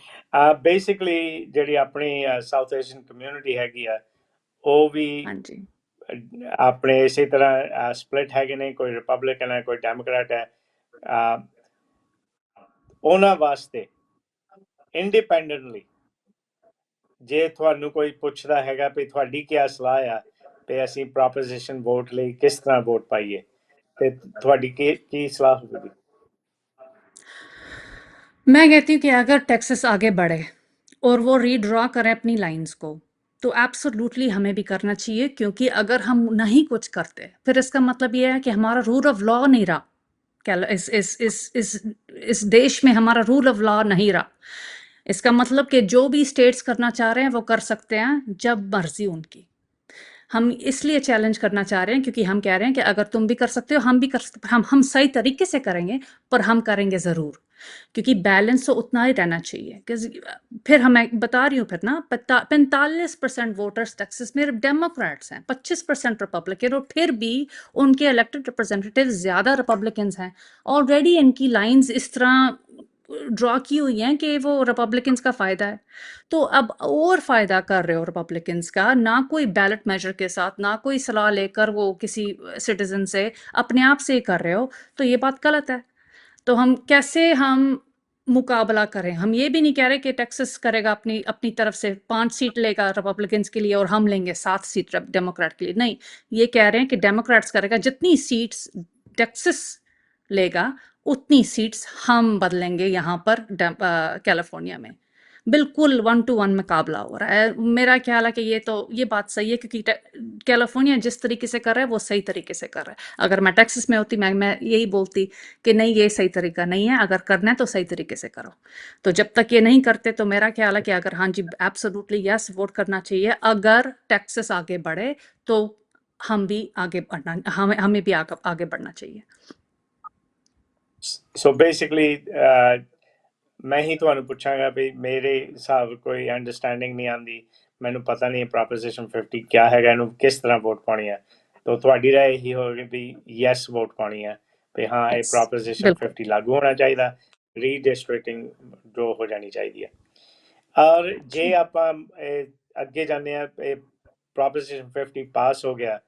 ਬੇਸਿਕਲੀ ਜਿਹੜੀ ਆਪਣੀ ਸਾਊਥ ਏਸ਼ੀਅਨ ਕਮਿਊਨਿਟੀ ਹੈਗੀ ਆ ਉਹ ਵੀ हाँ जी। ਆਪਣੇ ਇਸੇ ਤਰ੍ਹਾਂ ਸਪਲਿਟ ਹੈਗੇ ਨੇ, ਕੋਈ ਰਿਪਬਲਿਕਨ ਹੈ ਕੋਈ ਡੈਮੋਕ੍ਰੈਟ ਹੈ। ਉਹਨਾਂ ਵਾਸਤੇ ਇੰਡੀਪੈਂਡੈਂਟਲੀ ਜੇ ਤੁਹਾਨੂੰ ਕੋਈ ਪੁੱਛਦਾ ਹੈਗਾ ਵੀ ਤੁਹਾਡੀ ਕੀ ਸਲਾਹ ਆ ਵੀ ਅਸੀਂ ਪ੍ਰੋਪੋਜੀਸ਼ਨ ਵੋਟ ਲਈ ਕਿਸ ਤਰ੍ਹਾਂ ਵੋਟ ਪਾਈਏ, ਤੇ ਤੁਹਾਡੀ ਕੀ ਸਲਾਹ ਹੋਵੇਗੀ? मैं कहती हूँ कि अगर टेक्सास आगे बढ़े और वो रीड्रॉ करें अपनी लाइंस को, तो एब्सोल्युटली हमें भी करना चाहिए, क्योंकि अगर हम नहीं कुछ करते फिर इसका मतलब ये है कि हमारा रूल ऑफ लॉ नहीं रहा। क्या इस देश में हमारा रूल ऑफ लॉ नहीं रहा। इसका मतलब कि जो भी स्टेट्स करना चाह रहे हैं वो कर सकते हैं जब मर्जी उनकी। हम इसलिए चैलेंज करना चाह रहे हैं क्योंकि हम कह रहे हैं कि अगर तुम भी कर सकते हो हम भी कर सकते, हम सही तरीके से करेंगे, पर हम करेंगे ज़रूर, क्योंकि बैलेंस तो उतना ही रहना चाहिए। फिर मैं बता रही हूँ फिर ना 45% वोटर्स टेक्सास में डेमोक्रेट्स हैं, 25% रिपब्लिकन, और फिर भी उनके इलेक्टेड रिप्रेजेंटेटिव ज़्यादा रिपब्लिकन्स हैं। ऑलरेडी इनकी लाइंस इस तरह ड्रॉ की हुई हैं कि वो रिपब्लिकन्स का फ़ायदा है। तो अब और फ़ायदा कर रहे हो रिपब्लिकन्स का, ना कोई बैलेट मेजर के साथ, ना कोई सलाह लेकर वो किसी सिटीज़न से, अपने आप से ही कर रहे हो, तो ये बात गलत है। तो हम मुकाबला करें? हम ये भी नहीं कह रहे कि टेक्सास करेगा अपनी अपनी तरफ से 5 सीट लेगा रिपब्लिकन्स के लिए और हम लेंगे 7 सीट डेमोक्रेट के लिए, नहीं। ये कह रहे हैं कि डेमोक्रेट्स करेगा, जितनी सीट्स टेक्सास लेगा उतनी सीट्स हम बदलेंगे यहाँ पर कैलिफोर्निया में। बिल्कुल 1 टू 1 मुकाबला हो रहा है। मेरा ख्याल है कि ये बात सही है, क्योंकि कैलिफोर्निया जिस तरीके से कर रहा है वो सही तरीके से कर रहा है। अगर मैं टेक्सास में होती मैं यही बोलती कि नहीं ये सही तरीका नहीं है, अगर करना है तो सही तरीके से करो। तो जब तक ये नहीं करते तो मेरा ख्याल है कि अगर हाँ जी एब्सोल्युटली यस वोट करना चाहिए। अगर टेक्सास आगे बढ़े तो हम भी आगे बढ़ना, हमें भी आगे बढ़ना चाहिए। ਸੋ ਬੇਸਿਕਲੀ ਮੈਂ ਹੀ ਤੁਹਾਨੂੰ ਪੁੱਛਾਂਗਾ ਵੀ ਮੇਰੇ ਹਿਸਾਬ ਕੋਈ ਅੰਡਰਸਟੈਂਡਿੰਗ ਨਹੀਂ ਆਉਂਦੀ, ਮੈਨੂੰ ਪਤਾ ਨਹੀਂ ਪ੍ਰੋਪੋਜੀਸ਼ਨ 50 ਕਿਆ ਹੈਗਾ, ਇਹਨੂੰ ਕਿਸ ਤਰ੍ਹਾਂ ਵੋਟ ਪਾਉਣੀ ਹੈ। ਤਾਂ ਤੁਹਾਡੀ ਰਾਏ ਇਹੀ ਹੋਵੇਗੀ ਵੀ ਯੈਸ ਵੋਟ ਪਾਉਣੀ ਹੈ, ਵੀ ਹਾਂ ਇਹ Yes, ਪ੍ਰੋਪੋਜੀਸ਼ਨ बिल्कुल। 50 ਲਾਗੂ ਹੋਣਾ ਚਾਹੀਦਾ, ਰੀਡਿਸਟ੍ਰਿਕਟਿੰਗ ਜੋ ਹੋ ਜਾਣੀ ਚਾਹੀਦੀ ਹੈ। ਔਰ ਜੇ जी। ਆਪਾਂ ਅੱਗੇ ਜਾਂਦੇ ਆ, ਇਹ ਪ੍ਰੋਪੋਜੀਸ਼ਨ 50 ਪਾਸ ਹੋ ਗਿਆ,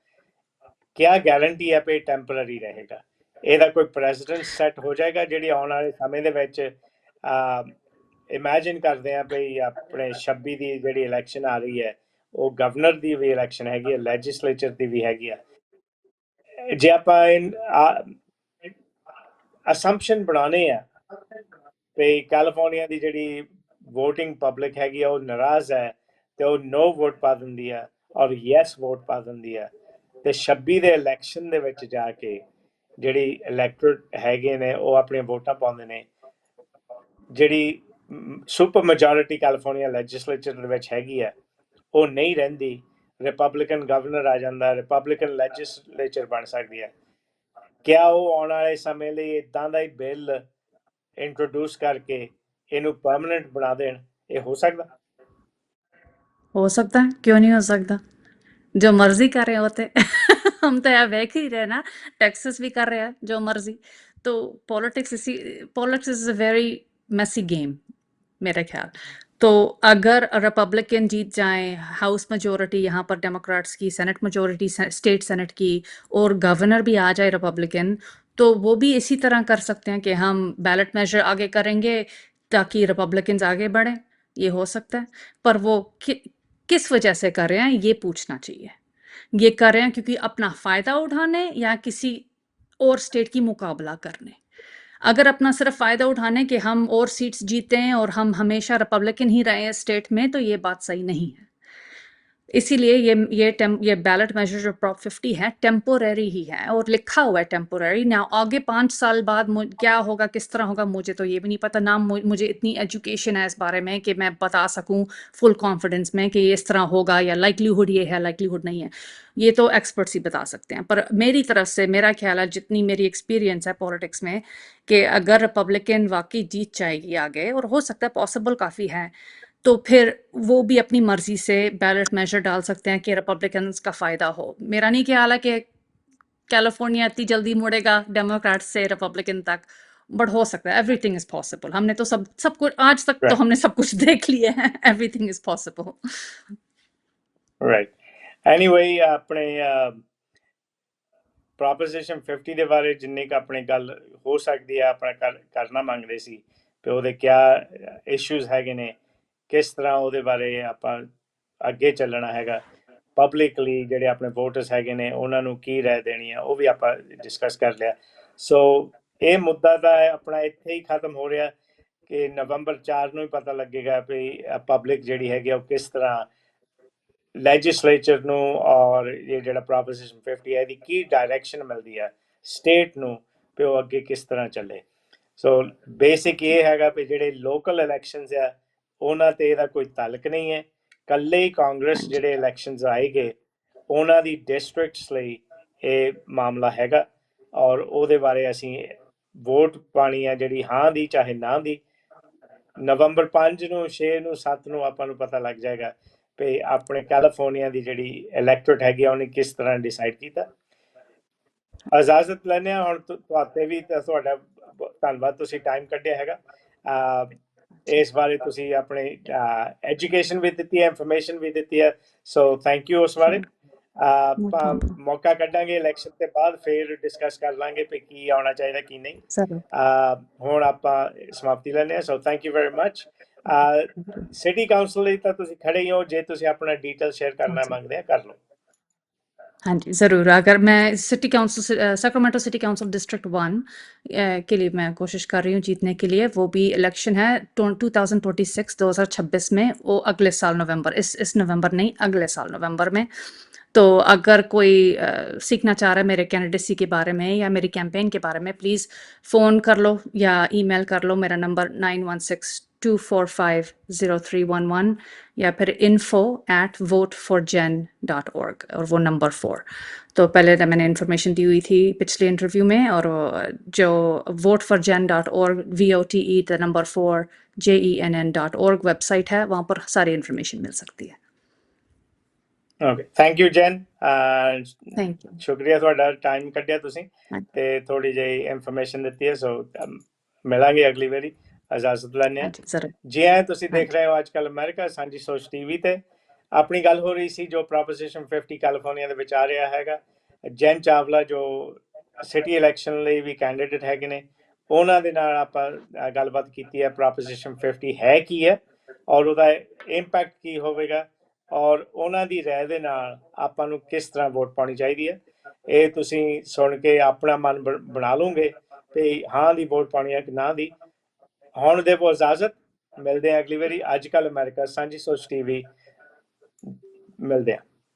ਕਿਆ ਗਾਰੰਟੀ ਹੈ ਵੀ ਟੈਂਪਰਰੀ ਰਹੇਗਾ? ਇਹਦਾ ਕੋਈ ਪ੍ਰੈਜ਼ੀਡੈਂਟ ਸੈੱਟ ਹੋ ਜਾਏਗਾ ਜਿਹੜੀ ਆਉਣ ਵਾਲੇ ਸਮੇਂ ਦੇ ਵਿੱਚ ਇਮੇਜਿਨ ਕਰਦੇ ਆ ਵੀ ਆਪਣੇ 26 ਦੀ ਜਿਹੜੀ ਇਲੈਕਸ਼ਨ ਆ ਰਹੀ ਹੈ ਉਹ ਗਵਰਨਰ ਦੀ ਵੀ ਇਲੈਕਸ਼ਨ ਹੈਗੀ ਹੈ, ਲੈਜਿਸਲੇਚਰ ਦੀ ਵੀ ਹੈਗੀ ਆ। ਜੇ ਆਪਾਂ ਅਸੰਪਸ਼ਨ ਬਣਾਉਣੇ ਆ ਵੀ ਕੈਲੀਫੋਰਨੀਆ ਦੀ ਜਿਹੜੀ ਵੋਟਿੰਗ ਪਬਲਿਕ ਹੈਗੀ ਆ ਉਹ ਨਾਰਾਜ਼ ਹੈ ਤੇ ਉਹ ਨੋ ਵੋਟ ਪਾ ਦਿੰਦੀ ਆ ਔਰ ਯੈਸ ਵੋਟ ਪਾ ਦਿੰਦੀ ਆ, ਤੇ 26 ਦੇ ਇਲੈਕਸ਼ਨ ਦੇ ਵਿੱਚ ਜਾ ਕੇ ਜਿਹੜੀ ਇਲੈਕਟੋਰੇਟ ਹੈਗੇ ਨੇ ਉਹ ਆਪਣੀਆਂ ਵੋਟਾਂ ਪਾਉਂਦੇ ਨੇ, ਜਿਹੜੀ ਸੁਪਰ ਮੈਜੋਰਿਟੀ ਕੈਲੀਫੋਰਨੀਆ ਲੈਜਿਸਲੇਚਰ ਦੇ ਵਿੱਚ ਹੈਗੀ ਆ ਉਹ ਨਹੀਂ ਰਹਿੰਦੀ, ਰਿਪਬਲਿਕਨ ਗਵਰਨਰ ਆ ਜਾਂਦਾ, ਰਿਪਬਲਿਕਨ ਲੈਜਿਸਲੇਚਰ ਬਣ ਸਕਦੀ ਹੈ। ਕਿਆ ਉਹ ਆਉਣ ਵਾਲੇ ਸਮੇਂ ਲਈ ਇਦਾਂ ਦਾ ਹੀ ਬਿੱਲ ਇੰਟਰੋਡਿਊਸ ਕਰਕੇ ਇਹਨੂੰ ਪਰਮਾਨੈਂਟ ਬਣਾ ਦੇਣ? ਇਹ ਹੋ ਸਕਦਾ? हो सकता है, क्यों नहीं हो सकता? जो मर्जी कर रहे होते हम तो यहाँ देख ही रहे ना, टेक्सास भी कर रहे हैं जो मर्जी। तो politics is a very messy game मेरा ख्याल। तो अगर रिपब्लिकन जीत जाए, हाउस मेजोरिटी यहाँ पर डेमोक्रेट्स की, सेनेट मेजोरिटी स्टेट सेनेट की, और गवर्नर भी आ जाए रिपब्लिकन, तो वो भी इसी तरह कर सकते हैं कि हम बैलेट मेजर आगे करेंगे ताकि रिपब्लिकन्स आगे बढ़ें। ये हो सकता है, पर वो किस वजह से कर रहे हैं ये पूछना चाहिए। ये कर रहे हैं क्योंकि अपना फ़ायदा उठाने या किसी और स्टेट की मुकाबला करने। अगर अपना सिर्फ फ़ायदा उठाने कि हम और सीट्स जीते हैं और हम हमेशा रिपब्लिकन ही रहे हैं स्टेट में, तो ये बात सही नहीं है। इसीलिए ये बैलेट मेजर जो प्रॉप 50 है टेम्पोरेरी ही है, और लिखा हुआ है टेम्पोरेरी। ना आगे 5 साल बाद क्या होगा, किस तरह होगा, मुझे तो ये भी नहीं पता ना। मुझे इतनी एजुकेशन है इस बारे में कि मैं बता सकूं फुल कॉन्फिडेंस में कि ये इस तरह होगा, या लाइकलीहुड ये है, लाइकलीहुड नहीं है। ये तो एक्सपर्ट्स ही बता सकते हैं। पर मेरी तरफ से मेरा ख्याल है, जितनी मेरी एक्सपीरियंस है पॉलिटिक्स में, कि अगर रिपब्लिकन वाकई जीत जाएगी आगे, और हो सकता है पॉसिबल काफ़ी है, तो फिर वो भी अपनी मर्जी से बैलेट मेजर डाल सकते हैं कि रिपब्लिकन्स का फ़ायदा हो। मेरा नहीं ख्याल है कि कैलिफोर्निया इतनी जल्दी मुड़ेगा डेमोक्रेट से रिपब्लिकन तक, बट हो सकता है। Everything is possible. हमने तो सब कुछ आज तक तो हमने सब कुछ देख लिए हैं। Everything is possible. Right anyway ਆਪਣੇ ਪ੍ਰੋਪੋਜੀਸ਼ਨ 50 ਦੇ ਬਾਰੇ ਜਿੰਨੀ ਕੁ ਆਪਣੀ ਗੱਲ ਹੋ ਸਕਦੀ ਹੈ ਆਪਣਾ ਕਰਨਾ ਮੰਗਦੇ ਸੀ ਤੇ ਉਹਦੇ ਕਿਆ ਇਸ਼ੂਜ਼ ਹੈਗੇ ਨੇ, ਕਿਸ ਤਰ੍ਹਾਂ ਉਹਦੇ ਬਾਰੇ ਆਪਾਂ ਅੱਗੇ ਚੱਲਣਾ ਹੈਗਾ, ਪਬਲਿਕਲੀ ਜਿਹੜੇ ਆਪਣੇ ਵੋਟਰਸ ਹੈਗੇ ਨੇ ਉਹਨਾਂ ਨੂੰ ਕੀ ਰਾਏ ਦੇਣੀ ਆ, ਉਹ ਵੀ ਆਪਾਂ ਡਿਸਕਸ ਕਰ ਲਿਆ। ਸੋ ਇਹ ਮੁੱਦਾ ਤਾਂ ਆਪਣਾ ਇੱਥੇ ਹੀ ਖਤਮ ਹੋ ਰਿਹਾ ਕਿ ਨਵੰਬਰ 4 ਨੂੰ ਹੀ ਪਤਾ ਲੱਗੇਗਾ ਵੀ ਪਬਲਿਕ ਜਿਹੜੀ ਹੈਗੀ ਉਹ ਕਿਸ ਤਰ੍ਹਾਂ ਲੈਜਿਸਲੇਚਰ ਨੂੰ ਔਰ ਇਹ ਜਿਹੜਾ ਪ੍ਰੋਪੋਜੀਸ਼ਨ 50 ਹੈ ਇਹਦੀ ਕੀ ਡਾਇਰੈਕਸ਼ਨ ਮਿਲਦੀ ਹੈ ਸਟੇਟ ਨੂੰ ਵੀ ਉਹ ਅੱਗੇ ਕਿਸ ਤਰ੍ਹਾਂ ਚੱਲੇ। ਸੋ ਬੇਸਿਕ ਇਹ ਹੈਗਾ ਵੀ ਜਿਹੜੇ ਲੋਕਲ ਇਲੈਕਸ਼ਨਸ ਆ ਉਹਨਾਂ ਤੇ ਇਹਦਾ ਕੋਈ ਤਾਲੁਕ ਨਹੀਂ ਹੈ। ਕੱਲੇ ਹੀ ਕਾਂਗਰਸ ਜਿਹੜੇ ਇਲੈਕਸ਼ਨਸ ਆਏਗੇ ਉਹਨਾਂ ਦੀ ਡਿਸਟ੍ਰਿਕਟਸ ਲਈ ਇਹ ਮਾਮਲਾ ਹੈਗਾ, ਔਰ ਉਹਦੇ ਬਾਰੇ ਅਸੀਂ ਵੋਟ ਪਾਣੀ ਆ ਜਿਹੜੀ ਹਾਂ ਦੀ ਚਾਹੇ ਨਾ ਦੀ। ਨਵੰਬਰ 5 ਨੂੰ 6 ਨੂੰ 7 ਨੂੰ ਆਪਾਂ ਨੂੰ ਪਤਾ ਲੱਗ ਜਾਏਗਾ ਵੀ ਆਪਣੇ ਕੈਲੀਫੋਰਨੀਆ ਦੀ ਜਿਹੜੀ ਇਲੈਕਟੋਰੇਟ ਹੈਗੀ ਉਹਨੇ ਕਿਸ ਤਰ੍ਹਾਂ ਡਿਸਾਈਡ ਕੀਤਾ। ਇਜਾਜ਼ਤ ਲੈਂਦੇ ਹਾਂ ਹੁਣ ਤੁਹਾਡੇ ਵੀ, ਤੁਹਾਡਾ ਧੰਨਵਾਦ ਤੁਸੀਂ ਟਾਈਮ ਕੱਢਿਆ ਹੈਗਾ। ਇਸ ਬਾਰੇ ਤੁਸੀਂ ਆਪਣੇ ਐਜੂਕੇਸ਼ਨ ਵੀ ਦਿੱਤੀ ਹੈ, ਇਨਫੋਰਮੇਸ਼ਨ ਵੀ ਦਿੱਤੀ ਹੈ, ਸੋ ਥੈਂਕ ਯੂ। ਉਸ ਬਾਰੇ ਆਪਾਂ ਮੌਕਾ ਕੱਢਾਂਗੇ ਇਲੈਕਸ਼ਨ ਤੇ ਬਾਅਦ, ਫਿਰ ਡਿਸਕਸ ਕਰ ਲਾਂਗੇ ਵੀ ਕੀ ਆਉਣਾ ਚਾਹੀਦਾ ਕੀ ਨਹੀਂ। ਹੁਣ ਆਪਾਂ ਸਮਾਪਤੀ ਲੈਂਦੇ ਹਾਂ। So thank you very much. City council ਲਈ ਤਾਂ ਤੁਸੀਂ ਖੜੇ ਹੀ ਹੋ, ਜੇ ਤੁਸੀਂ ਆਪਣਾ ਡਿਟੇਲ ਸ਼ੇਅਰ ਕਰਨਾ ਮੰਗਦੇ ਆ ਕਰ ਲਓ। हाँ जी, ज़रूर। अगर मैं city council Sacramento city council district 1 के लिए मैं कोशिश कर रही हूँ जीतने के लिए। वो भी इलेक्शन है 2026 में, वो अगले साल नवंबर, इस नवंबर नहीं, अगले साल नवंबर में। तो अगर कोई सीखना चाह रहा है मेरे कैंडिडेसी के बारे में या मेरी कैंपेन के बारे में, प्लीज़ फ़ोन कर लो या ईमेल कर लो। मेरा नंबर 9162450311 या फिर info@voteforgen.org, और वो नंबर 4। तो पहले तो मैंने इन्फॉर्मेशन दी हुई थी पिछले इंटरव्यू में, और जो voteforgen.org, VOTE the number 4 JENN.org website है, वहाँ पर सारी इन्फॉर्मेशन मिल सकती है। Okay, thank you Jain. Thank you. ਸ਼ੁਕਰੀਆ ਤੁਹਾਡਾ ਟਾਈਮ ਕੱਢਿਆ ਤੁਸੀਂ ਤੇ ਥੋੜੀ ਜਿਹੀ ਇਨਫੋਰਮੇਸ਼ਨ ਦਿੱਤੀ ਹੈ। ਸੋ ਮਿਲਾਂਗੇ ਅਗਲੀ ਵਾਰੀ। ਇਜਾਜ਼ਤ ਲੈਂਦੇ ਹਾਂ। ਜੀ ਆਇਆਂ, ਤੁਸੀਂ ਦੇਖ ਰਹੇ ਹੋ ਅੱਜ ਕੱਲ੍ਹ ਅਮਰੀਕਾ ਸਾਂਝੀ ਸੋਚ ਟੀਵੀ ਤੇ। ਆਪਣੀ ਗੱਲ ਹੋ ਰਹੀ ਸੀ ਜੋ ਪ੍ਰੋਪੋਜੀਸ਼ਨ 50 ਕੈਲੀਫੋਰਨੀਆ ਦੇ ਵਿੱਚ ਆ ਰਿਹਾ ਹੈਗਾ। ਜੈਨ ਚਾਵਲਾ ਜੋ ਸਿਟੀ ਇਲੈਕਸ਼ਨ ਲਈ ਵੀ ਕੈਂਡੀਡੇਟ ਹੈਗੇ ਨੇ, ਉਹਨਾਂ ਦੇ ਨਾਲ ਆਪਾਂ ਗੱਲਬਾਤ ਕੀਤੀ ਹੈ। ਪ੍ਰੋਪੋਜੀਸ਼ਨ 50 ਹੈ ਕੀ ਹੈ ਔਰ ਉਹਦਾ ਇੰਪੈਕਟ ਕੀ ਹੋਵੇਗਾ, ਔਰ ਉਹਨਾਂ ਦੀ ਰਾਏ ਦੇ ਨਾਲ ਆਪਾਂ ਨੂੰ ਕਿਸ ਤਰ੍ਹਾਂ ਵੋਟ ਪਾਉਣੀ ਚਾਹੀਦੀ ਹੈ। ਇਹ ਤੁਸੀਂ ਸੁਣ ਕੇ ਆਪਣਾ ਮਨ ਬਣਾ ਲਓਗੇ ਵੀ ਹਾਂ ਦੀ ਵੋਟ ਪਾਉਣੀ ਹੈ ਕਿ ਨਾ ਦੀ। ਹੁਣ ਦੇਵੋ ਇਜਾਜ਼ਤ, ਮਿਲਦੇ ਹਾਂ ਅਗਲੀ ਵਾਰੀ। ਅੱਜ ਕੱਲ੍ਹ ਅਮਰੀਕਾ ਸਾਂਝੀ ਸੋਚ ਟੀਵੀ, ਮਿਲਦੇ ਹਾਂ।